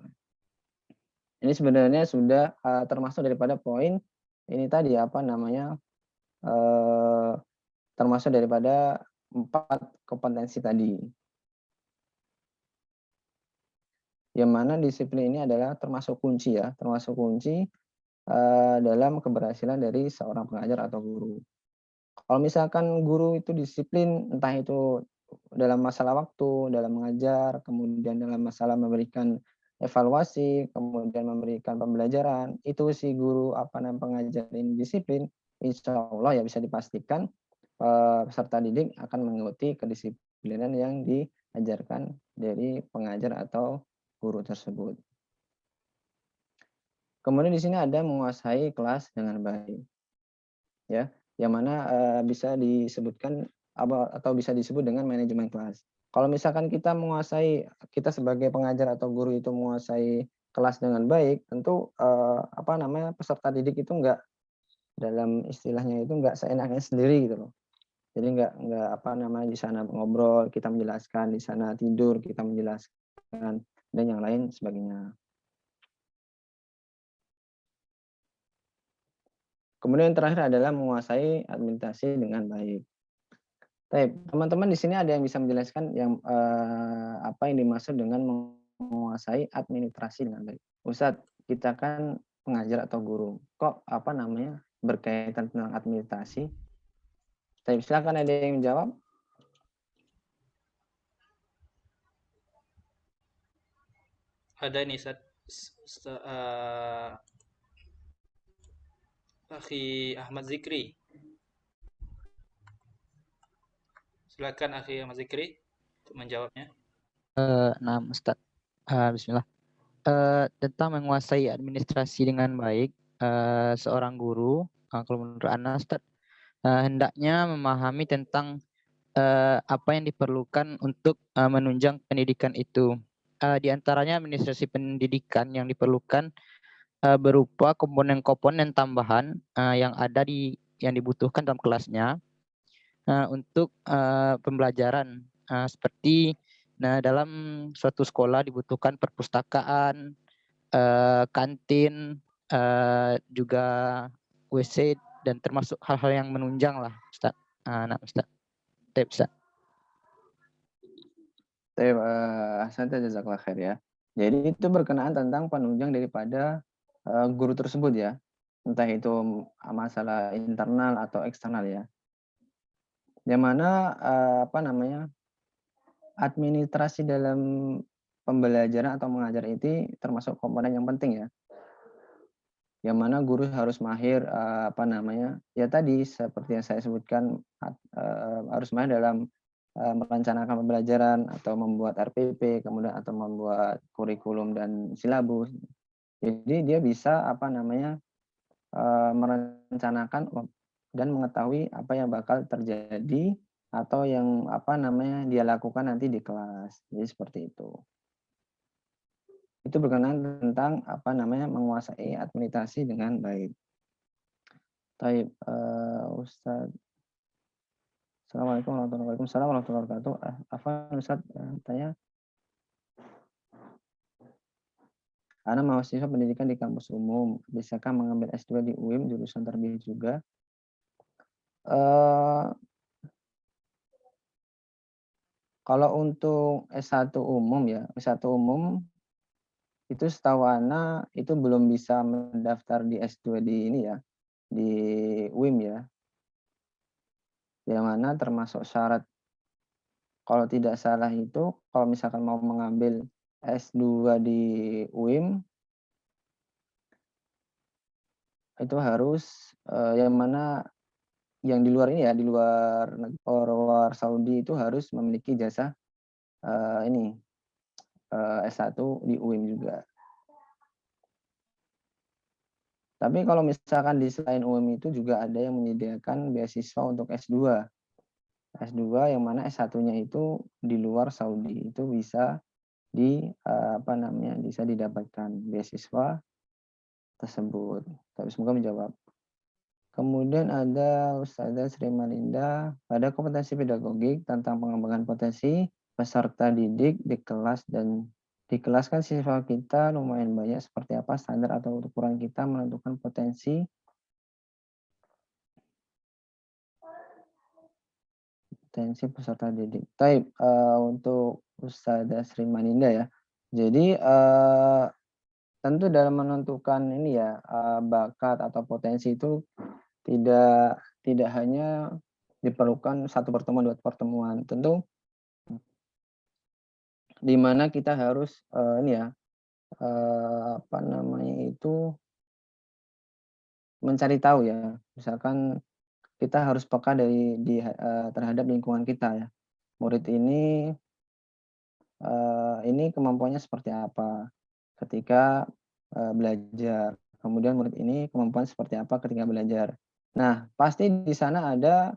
Ini sebenarnya sudah termasuk daripada poin ini tadi apa namanya termasuk daripada 4 kompetensi tadi. Yang mana disiplin ini adalah termasuk kunci ya, termasuk kunci dalam keberhasilan dari seorang pengajar atau guru. Kalau misalkan guru itu disiplin, entah itu dalam masalah waktu, dalam mengajar, kemudian dalam masalah memberikan evaluasi, kemudian memberikan pembelajaran, itu si guru pengajar ini disiplin, insya Allah ya bisa dipastikan peserta didik akan mengikuti kedisiplinan yang diajarkan dari pengajar atau guru tersebut. Kemudian di sini ada menguasai kelas dengan baik, ya, yang mana bisa disebutkan atau bisa disebut dengan manajemen kelas. Kalau misalkan kita sebagai pengajar atau guru itu menguasai kelas dengan baik, tentu peserta didik itu enggak, dalam istilahnya itu enggak seenaknya sendiri gitu loh. Jadi enggak di sana ngobrol kita menjelaskan, di sana tidur kita menjelaskan, dan yang lain sebagainya. Kemudian yang terakhir adalah menguasai administrasi dengan baik. Baik, teman-teman di sini ada yang bisa menjelaskan apa yang dimaksud dengan menguasai administrasi dengan baik? Ustadz, kita kan pengajar atau guru, kok berkaitan tentang administrasi? Baik, silakan ada yang menjawab. Ada nih Akhi Ahmad Zikri. Silakan Akhi Ahmad Zikri untuk menjawabnya. Nah, Ustaz. Bismillah. Tentang menguasai administrasi dengan baik, seorang guru, kalau menurut Ana, Ustaz, hendaknya memahami tentang apa yang diperlukan untuk menunjang pendidikan itu. Di antaranya administrasi pendidikan yang diperlukan berupa komponen-komponen tambahan yang dibutuhkan dalam kelasnya untuk pembelajaran seperti dalam suatu sekolah dibutuhkan perpustakaan, kantin, juga WC, dan termasuk hal-hal yang menunjang lah, Ustaz. Ustaz. Ustaz. Santai jazakallah khair ya. Jadi itu berkenaan tentang penunjang daripada guru tersebut ya. Entah itu masalah internal atau eksternal ya. Yang mana administrasi dalam pembelajaran atau mengajar itu termasuk komponen yang penting ya. Yang mana guru harus mahir ya tadi seperti yang saya sebutkan harus mahir dalam merencanakan pembelajaran atau membuat RPP, kemudian atau membuat kurikulum dan silabus. Jadi dia bisa merencanakan dan mengetahui apa yang bakal terjadi atau yang dia lakukan nanti di kelas. Jadi seperti itu. Itu berkenaan tentang menguasai administrasi dengan baik. Baik, Ustaz. Assalamualaikum warahmatullahi wabarakatuh. Afwan Ustaz, tanya. Ana mahasiswa pendidikan di kampus umum, bisakah mengambil S2 di UIM jurusan terbit juga? Kalau untuk S1 umum ya, S1 umum itu setahu Ana itu belum bisa mendaftar di S2 di ini ya, di UIM ya. Yang mana termasuk syarat kalau tidak salah itu kalau misalkan mau mengambil S2 di UIM itu harus yang mana yang di luar ini ya, di luar Saudi itu harus memiliki jasa S1 di UIM juga. Tapi kalau misalkan di selain UIM itu juga ada yang menyediakan beasiswa untuk S2. S2 yang mana S1-nya itu di luar Saudi itu bisa bisa didapatkan beasiswa tersebut. Tapi semoga menjawab. Kemudian ada Ustazah Sri Malinda, pada kompetensi pedagogik tentang pengembangan potensi peserta didik di kelas dan di kelas kan siswa kita lumayan banyak, seperti apa standar atau ukuran kita menentukan potensi peserta didik. Untuk Ustazah Sri Malinda ya. Jadi tentu dalam menentukan ini ya, bakat atau potensi itu tidak hanya diperlukan 1 pertemuan, 2 pertemuan. Tentu di mana kita harus, ini ya, apa namanya itu, mencari tahu ya. Misalkan kita harus peka terhadap lingkungan kita ya. Murid ini kemampuannya seperti apa ketika, belajar. Kemudian murid ini kemampuan seperti apa ketika belajar. Nah, pasti di sana ada,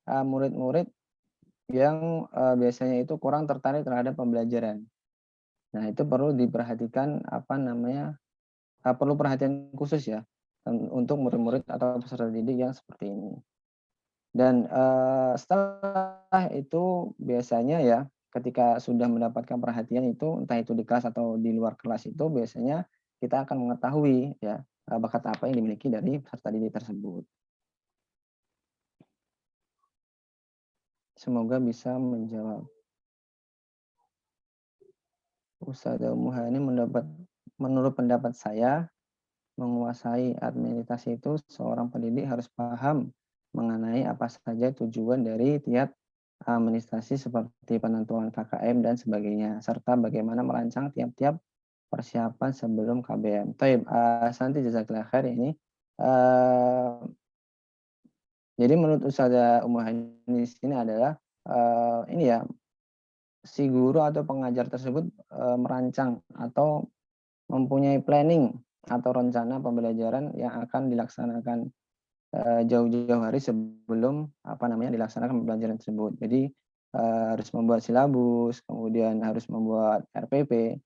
murid-murid yang, biasanya itu kurang tertarik terhadap pembelajaran. Nah, itu perlu diperhatikan, apa namanya, perlu perhatian khusus ya, untuk murid-murid atau peserta didik yang seperti ini. Dan, setelah itu biasanya ya, ketika sudah mendapatkan perhatian itu, entah itu di kelas atau di luar kelas itu, biasanya kita akan mengetahui ya, bakat apa yang dimiliki dari peserta didik tersebut. Semoga bisa menjawab. Ustadzah Muhani menurut pendapat saya, menguasai administrasi itu seorang pendidik harus paham mengenai apa saja tujuan dari tiap administrasi seperti penentuan KKM dan sebagainya, serta bagaimana merancang tiap-tiap persiapan sebelum KBM. Taib, Santi jazakallah khair ini. Jadi menurut Ustadzah Muhani di sini adalah ini ya, si guru atau pengajar tersebut merancang atau mempunyai planning atau rencana pembelajaran yang akan dilaksanakan jauh-jauh hari sebelum dilaksanakan pembelajaran tersebut. Jadi harus membuat silabus, kemudian harus membuat RPP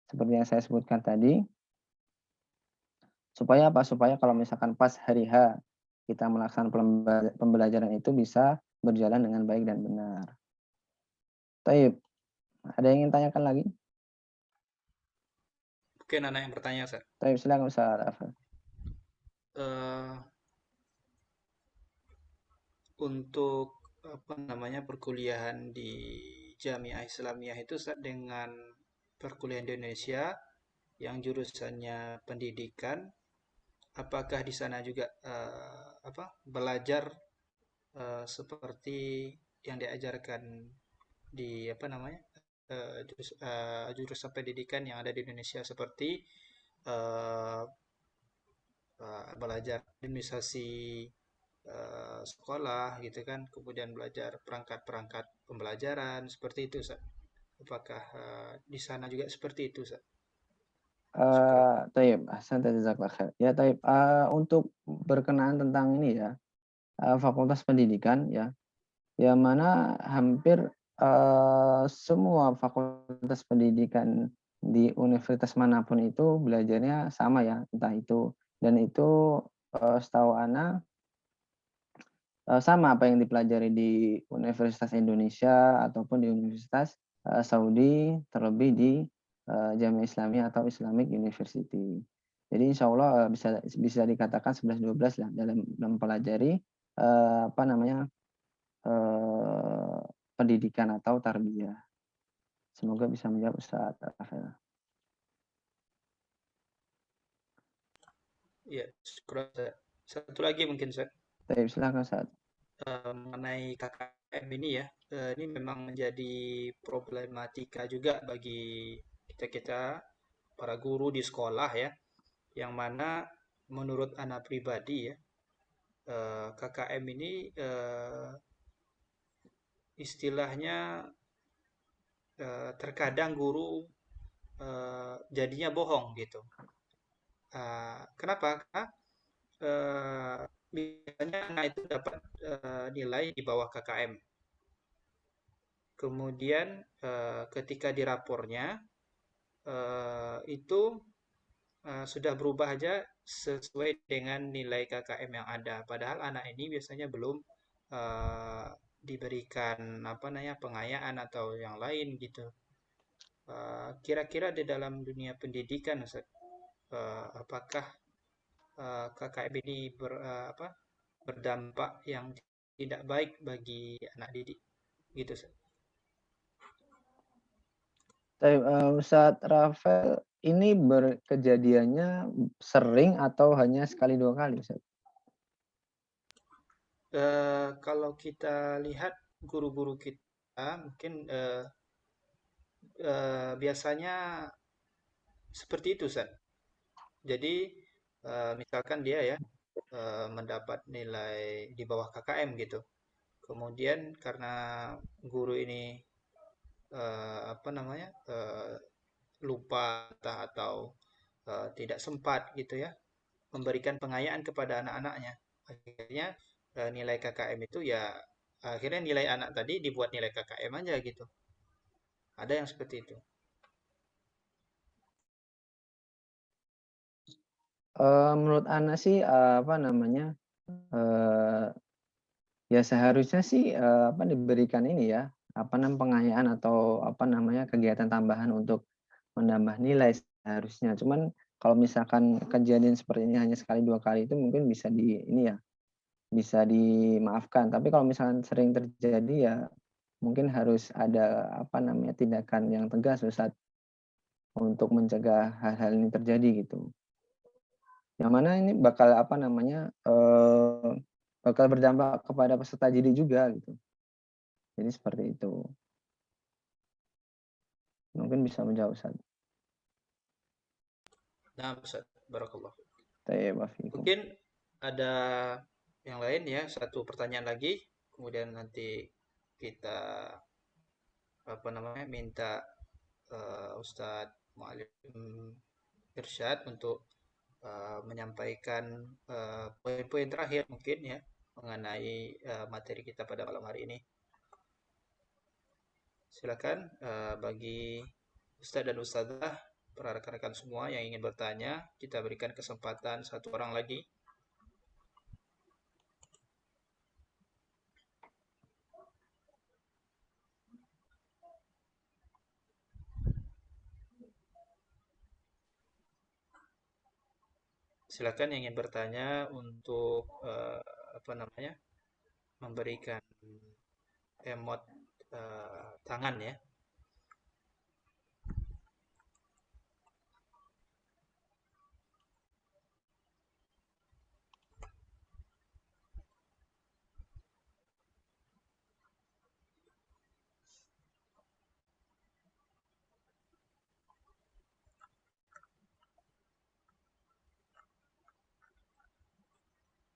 seperti yang saya sebutkan tadi. Supaya apa? Supaya kalau misalkan pas hari H kita melaksanakan pembelajaran itu bisa berjalan dengan baik dan benar. Taib, ada yang ingin tanyakan lagi? Mungkin anak yang bertanya, Ustaz. Taib, silakan Ustaz Afan. Untuk perkuliahan di Jamiah Islamiyah itu, Ustaz, dengan perkuliahan di Indonesia yang jurusannya pendidikan, apakah di sana juga belajar seperti yang diajarkan di jurusan pendidikan yang ada di Indonesia, seperti belajar administrasi sekolah gitu kan, kemudian belajar perangkat-perangkat pembelajaran seperti itu, Ustaz. Apakah di sana juga seperti itu, Ustaz? Taib, ahsanta jazakallah khair. Ya Taib, untuk berkenaan tentang ini ya, fakultas pendidikan ya, yang mana hampir semua fakultas pendidikan di universitas manapun itu belajarnya sama ya, entah itu dan itu setahu ana sama apa yang dipelajari di Universitas Indonesia ataupun di Universitas Saudi, terlebih di Jamiah Islamiyah atau Islamic University. Jadi insya Allah bisa dikatakan 11-12 lah dalam mempelajari pendidikan atau tarbiyah. Semoga bisa menjawab Ustaz Rafael. Ya, syukur. Satu lagi mungkin, Ustaz. Baik, silakan Ustaz. Mengenai KKM ini ya, ini memang menjadi problematika juga bagi kita para guru di sekolah ya, yang mana menurut anak pribadi ya, KKM ini istilahnya terkadang guru jadinya bohong gitu. Kenapa? Karena misalnya anak itu dapat nilai di bawah KKM. Kemudian ketika di rapornya itu sudah berubah aja sesuai dengan nilai KKM yang ada. Padahal anak ini biasanya belum diberikan pengayaan atau yang lain gitu. Kira-kira di dalam dunia pendidikan, Ustaz, apakah KKM ini berdampak yang tidak baik bagi anak didik gitu, Ustaz? Ustaz Rafael, ini kejadiannya sering atau hanya sekali 2 kali, Ustaz? Kalau kita lihat guru-guru kita mungkin biasanya seperti itu, Ustaz. Jadi misalkan dia ya mendapat nilai di bawah KKM gitu. Kemudian karena guru ini lupa atau tidak sempat gitu ya memberikan pengayaan kepada anak-anaknya. Akhirnya nilai KKM itu ya akhirnya nilai anak tadi dibuat nilai KKM aja gitu. Ada yang seperti itu. Menurut Ana sih ya seharusnya sih diberikan ini ya pengayaan atau kegiatan tambahan untuk menambah nilai seharusnya. Cuman kalau misalkan kejadian seperti ini hanya sekali 2 kali itu mungkin bisa bisa dimaafkan. Tapi kalau misalkan sering terjadi ya mungkin harus ada tindakan yang tegas Ustaz untuk mencegah hal-hal ini terjadi gitu. Yang mana ini bakal bakal berdampak kepada peserta didik juga gitu. Jadi seperti itu. Mungkin bisa menjawab Ustaz. Nah, Ustaz, barakallah. Mungkin Mungkin ada yang lain ya, satu pertanyaan lagi, kemudian nanti kita minta Ustadz Mu'alim Irsyad untuk menyampaikan poin-poin terakhir mungkin ya mengenai materi kita pada malam hari ini. Silakan bagi Ustadz dan Ustadzah, para rekan-rekan semua yang ingin bertanya, kita berikan kesempatan satu orang lagi. Silakan yang ingin bertanya untuk memberikan emot tangan ya.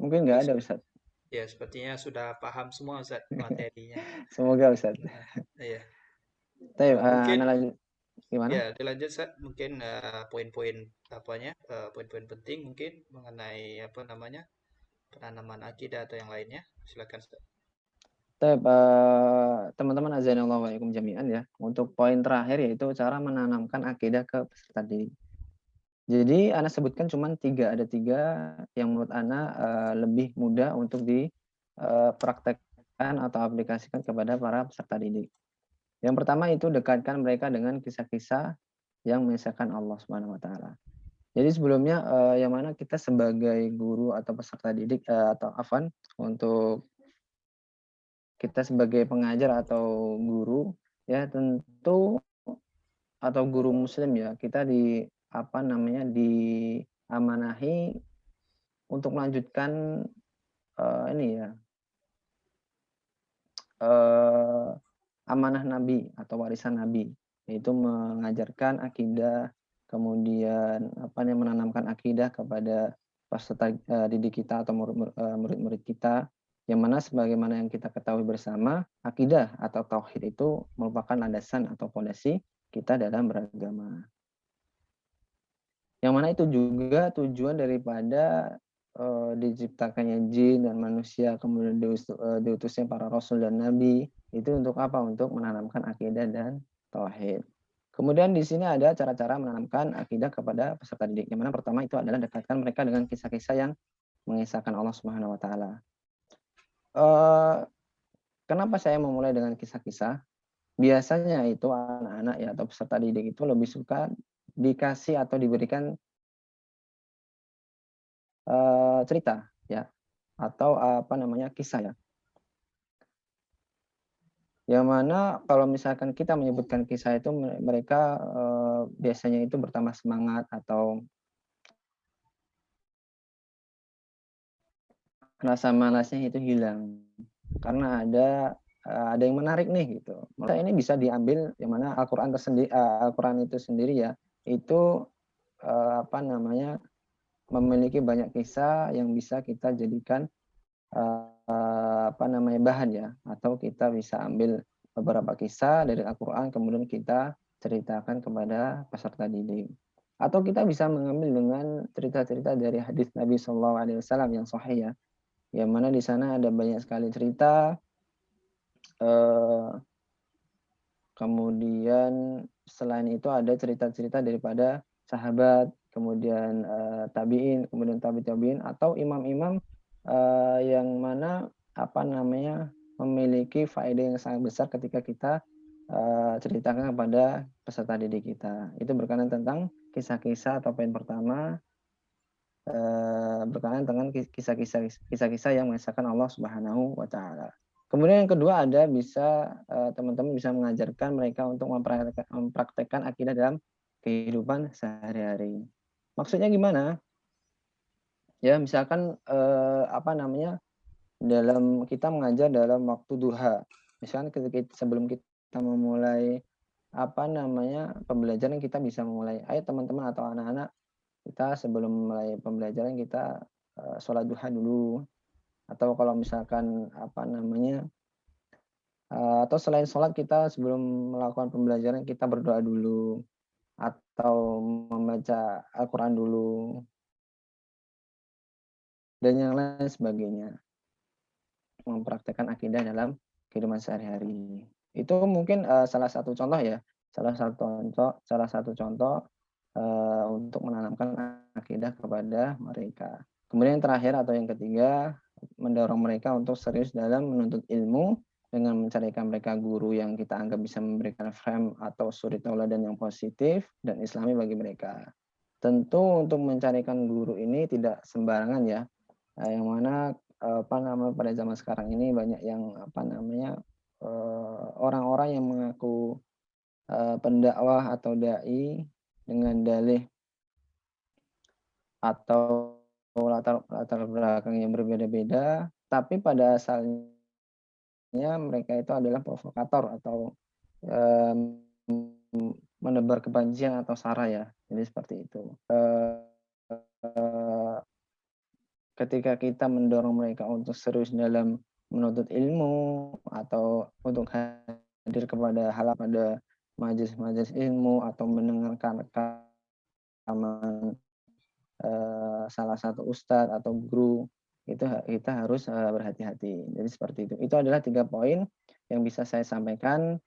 mungkin nggak ada Ustaz. Ya, sepertinya sudah paham semua Ustaz materinya. Semoga Ustaz. Iya. Mungkin Ana lanjut gimana? Ya, dilanjut Ustaz. Mungkin poin-poin poin-poin penting mungkin mengenai penanaman akidah atau yang lainnya. Silakan Ustaz. Teman-teman azanallahu wa iyyakum jami'an ya. Untuk poin terakhir yaitu cara menanamkan akidah ke peserta didik. Jadi Ana sebutkan cuma 3, ada 3 yang menurut Ana lebih mudah untuk dipraktekkan atau aplikasikan kepada para peserta didik. Yang pertama itu dekatkan mereka dengan kisah-kisah yang mengisahkan Allah Subhanahu wa taala. Jadi sebelumnya yang mana kita sebagai guru atau peserta didik untuk kita sebagai pengajar atau guru ya tentu atau guru muslim ya, kita diamanahi untuk melanjutkan amanah Nabi atau warisan Nabi, yaitu mengajarkan akidah, kemudian menanamkan akidah kepada peserta didik kita atau murid-murid kita, yang mana sebagaimana yang kita ketahui bersama, akidah atau tauhid itu merupakan landasan atau fondasi kita dalam beragama. Yang mana itu juga tujuan daripada diciptakannya jin dan manusia, kemudian diutusnya para rasul dan nabi, itu untuk apa? Untuk menanamkan akidah dan tauhid. Kemudian di sini ada cara-cara menanamkan akidah kepada peserta didik. Yang mana pertama itu adalah dekatkan mereka dengan kisah-kisah yang mengisahkan Allah Subhanahu wa taala. Kenapa saya memulai dengan kisah-kisah? Biasanya itu anak-anak ya atau peserta didik itu lebih suka dikasih atau diberikan cerita ya atau kisah ya. Yang mana kalau misalkan kita menyebutkan kisah itu mereka biasanya itu bertambah semangat atau rasa malasnya itu hilang. Karena ada yang menarik nih gitu. Maka ini bisa diambil yang mana Al-Qur'an Al-Qur'an itu sendiri ya, itu apa namanya, memiliki banyak kisah yang bisa kita jadikan apa namanya, bahan ya, atau kita bisa ambil beberapa kisah dari Al-Qur'an kemudian kita ceritakan kepada peserta didik. Atau kita bisa mengambil dengan cerita-cerita dari hadis Nabi SAW yang sahih ya, yang mana di sana ada banyak sekali cerita, kemudian selain itu ada cerita-cerita daripada sahabat, kemudian tabi'in, kemudian tabi'in atau imam-imam yang mana apa namanya, memiliki faedah yang sangat besar ketika kita ceritakan kepada peserta didik kita. Itu berkenaan tentang kisah-kisah atau poin pertama berkenaan dengan kisah-kisah yang mengisahkan Allah Subhanahu wa taala. Kemudian yang kedua ada bisa teman-teman bisa mengajarkan mereka untuk mempraktekkan akidah dalam kehidupan sehari-hari. Maksudnya gimana? Ya misalkan apa namanya, dalam kita mengajar dalam waktu duha. Misalkan sebelum kita memulai apa namanya, pembelajaran kita bisa memulai, ayo teman-teman atau anak-anak, kita sebelum mulai pembelajaran kita sholat duha dulu. Atau kalau misalkan apa namanya, atau selain sholat kita sebelum melakukan pembelajaran kita berdoa dulu atau membaca Al-Quran dulu dan yang lain sebagainya, mempraktekkan akidah dalam kehidupan sehari-hari. Itu mungkin salah satu contoh ya, salah satu contoh untuk menanamkan akidah kepada mereka. Kemudian yang terakhir atau yang ketiga, mendorong mereka untuk serius dalam menuntut ilmu dengan mencarikan mereka guru yang kita anggap bisa memberikan frame atau suri tauladan yang positif dan islami bagi mereka. Tentu untuk mencarikan guru ini tidak sembarangan ya, yang mana apa namanya, pada zaman sekarang ini banyak yang apa namanya, orang-orang yang mengaku pendakwah atau dai dengan dalih atau latar belakang yang berbeda-beda, tapi pada asalnya mereka itu adalah provokator atau menebar kebencian atau sara ya. Jadi seperti itu. Ketika kita mendorong mereka untuk serius dalam menuntut ilmu atau untuk hadir pada majelis-majelis ilmu atau mendengarkan rekaman salah satu ustadz atau guru, itu kita harus berhati-hati. Jadi seperti itu. Itu adalah 3 poin yang bisa saya sampaikan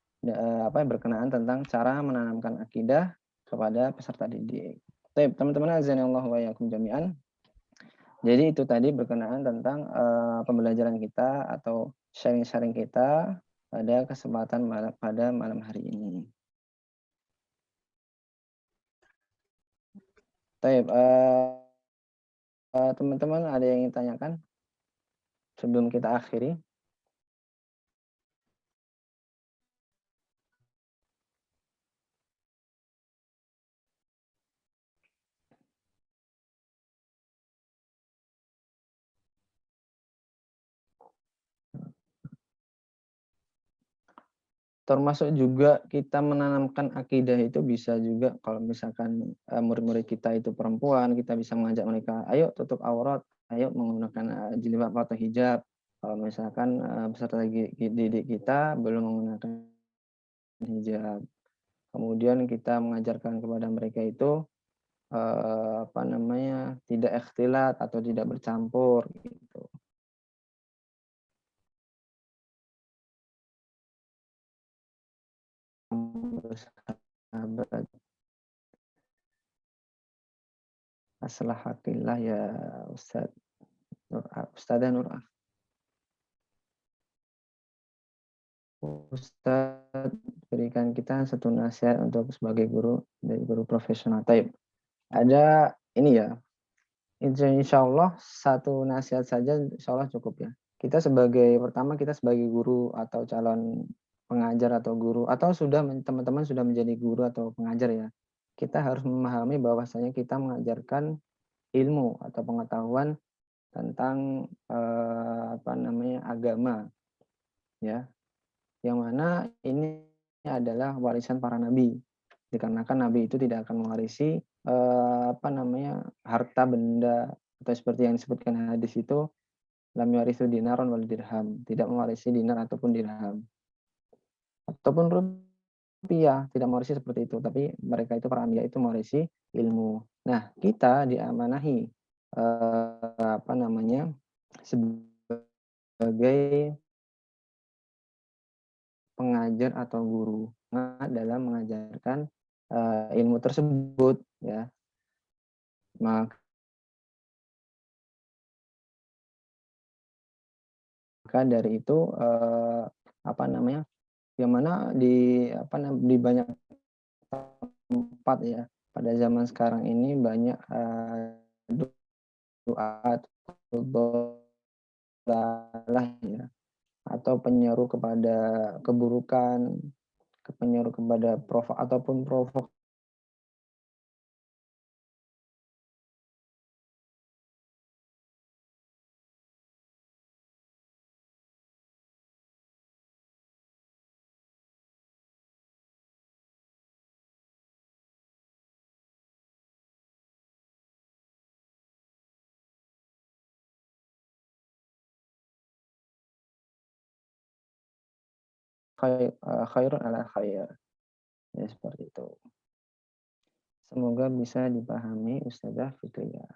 berkenaan tentang cara menanamkan akidah kepada peserta didik. Baik, teman-teman azanillahu wa iyyakum jami'an. Jadi itu tadi berkenaan tentang pembelajaran kita atau sharing-sharing kita pada kesempatan pada malam hari ini. Baik, teman-teman ada yang ingin tanyakan sebelum kita akhiri? Termasuk juga kita menanamkan akidah itu bisa juga kalau misalkan murid-murid kita itu perempuan, kita bisa mengajak mereka, ayo tutup aurat, ayo menggunakan jilbab atau hijab. Kalau misalkan peserta didik kita belum menggunakan hijab, kemudian kita mengajarkan kepada mereka itu apa namanya, tidak ikhtilat atau tidak bercampur gitu. Bersahabat. Aslahakillah ya Ustadzah Nur. Ustadz berikan kita satu nasihat untuk sebagai guru dari guru profesional. Taib. Ada ini ya, insya Allah satu nasihat saja insya Allah cukup ya. Kita sebagai guru atau calon pengajar atau guru, atau teman-teman sudah menjadi guru atau pengajar ya, kita harus memahami bahwasanya kita mengajarkan ilmu atau pengetahuan tentang agama ya, yang mana ini adalah warisan para nabi, dikarenakan nabi itu tidak akan mewarisi harta benda, atau seperti yang disebutkan hadis itu, lam yuwarithu dinaron wal dirham, tidak mewarisi dinar ataupun dirham ataupun rupiah, tidak mewarisi seperti itu, tapi mereka itu para anbiya itu mewarisi ilmu. Nah, kita diamanahi sebagai pengajar atau guru dalam mengajarkan ilmu tersebut ya. Maka dari itu yang mana di banyak tempat ya, pada zaman sekarang ini banyak doa ya, atau penyeru kepada keburukan, penyeru kepada provok khairun ala khair. Ya, seperti itu. Semoga bisa dipahami Ustazah Fikriya.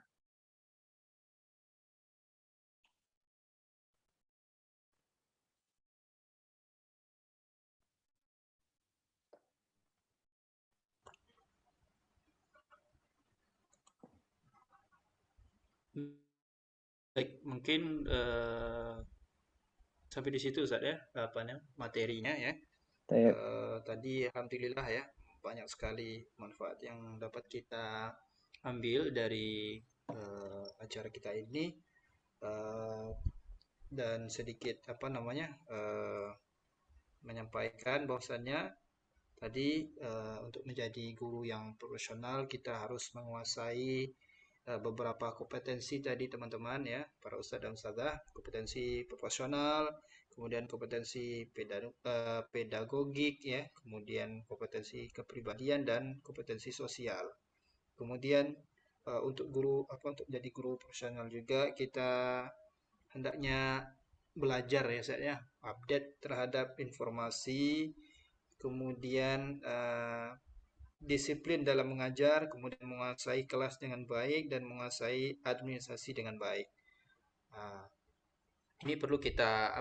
Baik, mungkin sampai di situ Ustaz ya, materinya ya. Tadi alhamdulillah ya, banyak sekali manfaat yang dapat kita ambil dari acara kita ini, dan sedikit menyampaikan bahwasannya tadi untuk menjadi guru yang profesional kita harus menguasai beberapa kompetensi tadi teman-teman ya, para ustadz dan ustadzah, kompetensi profesional, kemudian kompetensi pedagogik ya, kemudian kompetensi kepribadian dan kompetensi sosial. Kemudian untuk jadi guru profesional juga kita hendaknya belajar ya saya, update terhadap informasi, kemudian disiplin dalam mengajar, kemudian menguasai kelas dengan baik dan menguasai administrasi dengan baik. Ini perlu kita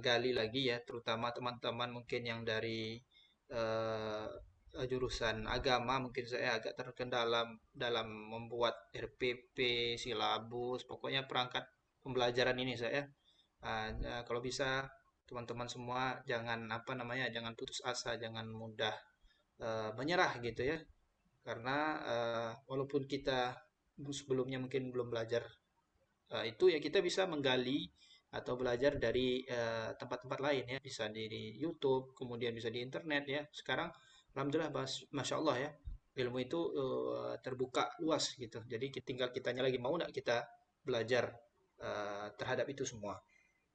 gali lagi ya, terutama teman-teman mungkin yang dari jurusan agama, mungkin saya agak terkendala dalam membuat RPP, silabus, pokoknya perangkat pembelajaran ini saya. Kalau bisa teman-teman semua jangan jangan putus asa, jangan mudah menyerah gitu ya, karena walaupun kita sebelumnya mungkin belum belajar itu ya, kita bisa menggali atau belajar dari tempat-tempat lain ya, bisa di YouTube, kemudian bisa di internet ya. Sekarang alhamdulillah masya Allah ya, ilmu itu terbuka luas gitu, jadi tinggal kitanya lagi mau nggak kita belajar terhadap itu semua.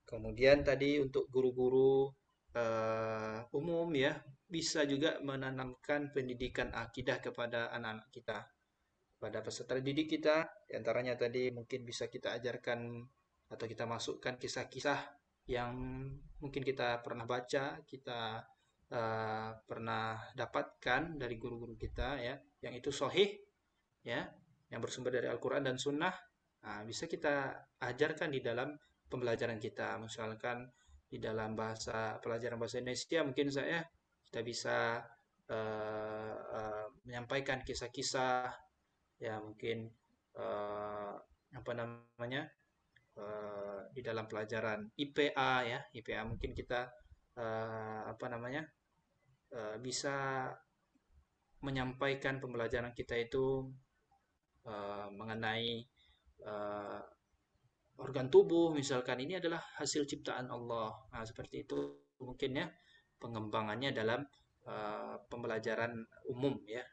Kemudian tadi untuk guru-guru umum ya, bisa juga menanamkan pendidikan akidah kepada anak-anak kita, pada peserta didik kita. Di antaranya tadi mungkin bisa kita ajarkan atau kita masukkan kisah-kisah yang mungkin kita pernah baca, kita pernah dapatkan dari guru-guru kita ya, yang itu sahih ya, yang bersumber dari Al-Quran dan Sunnah. Bisa kita ajarkan di dalam pembelajaran kita, misalkan di dalam pelajaran bahasa Indonesia, mungkin kita bisa menyampaikan kisah-kisah ya, mungkin di dalam pelajaran IPA ya, IPA mungkin kita bisa menyampaikan pembelajaran kita itu mengenai organ tubuh, misalkan ini adalah hasil ciptaan Allah. Seperti itu mungkin ya. pengembangannya dalam pembelajaran umum ya.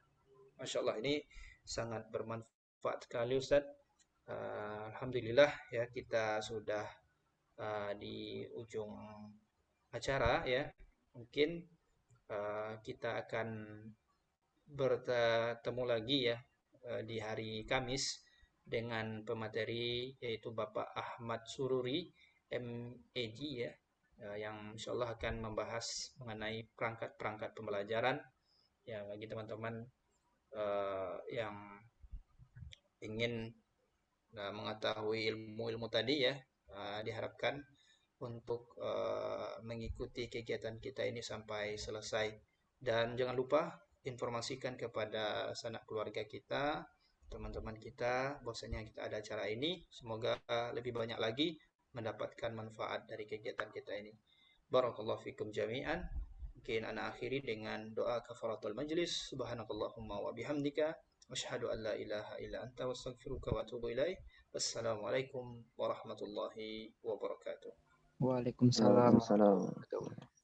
Masya Allah, ini sangat bermanfaat sekali Ustaz. Alhamdulillah ya, kita sudah di ujung acara ya. Mungkin kita akan bertemu lagi ya di hari Kamis dengan pemateri yaitu Bapak Ahmad Sururi MEG ya, yang insya Allah akan membahas mengenai perangkat-perangkat pembelajaran ya bagi teman-teman yang ingin mengetahui ilmu-ilmu tadi ya. Diharapkan untuk mengikuti kegiatan kita ini sampai selesai, dan jangan lupa informasikan kepada sanak keluarga kita, teman-teman kita, bahwasanya kita ada acara ini. Semoga lebih banyak lagi mendapatkan manfaat dari kegiatan kita ini. Barakallahu fikum jami'an. Mungkin ana akhiri dengan doa kafaratul majlis. Subhanakallahumma wa bihamdika asyhadu an la ilaha illa anta wastaghfiruka wa atubu ilaik. Wassalamualaikum warahmatullahi wabarakatuh. Waalaikumsalam. Waalaikumsalam.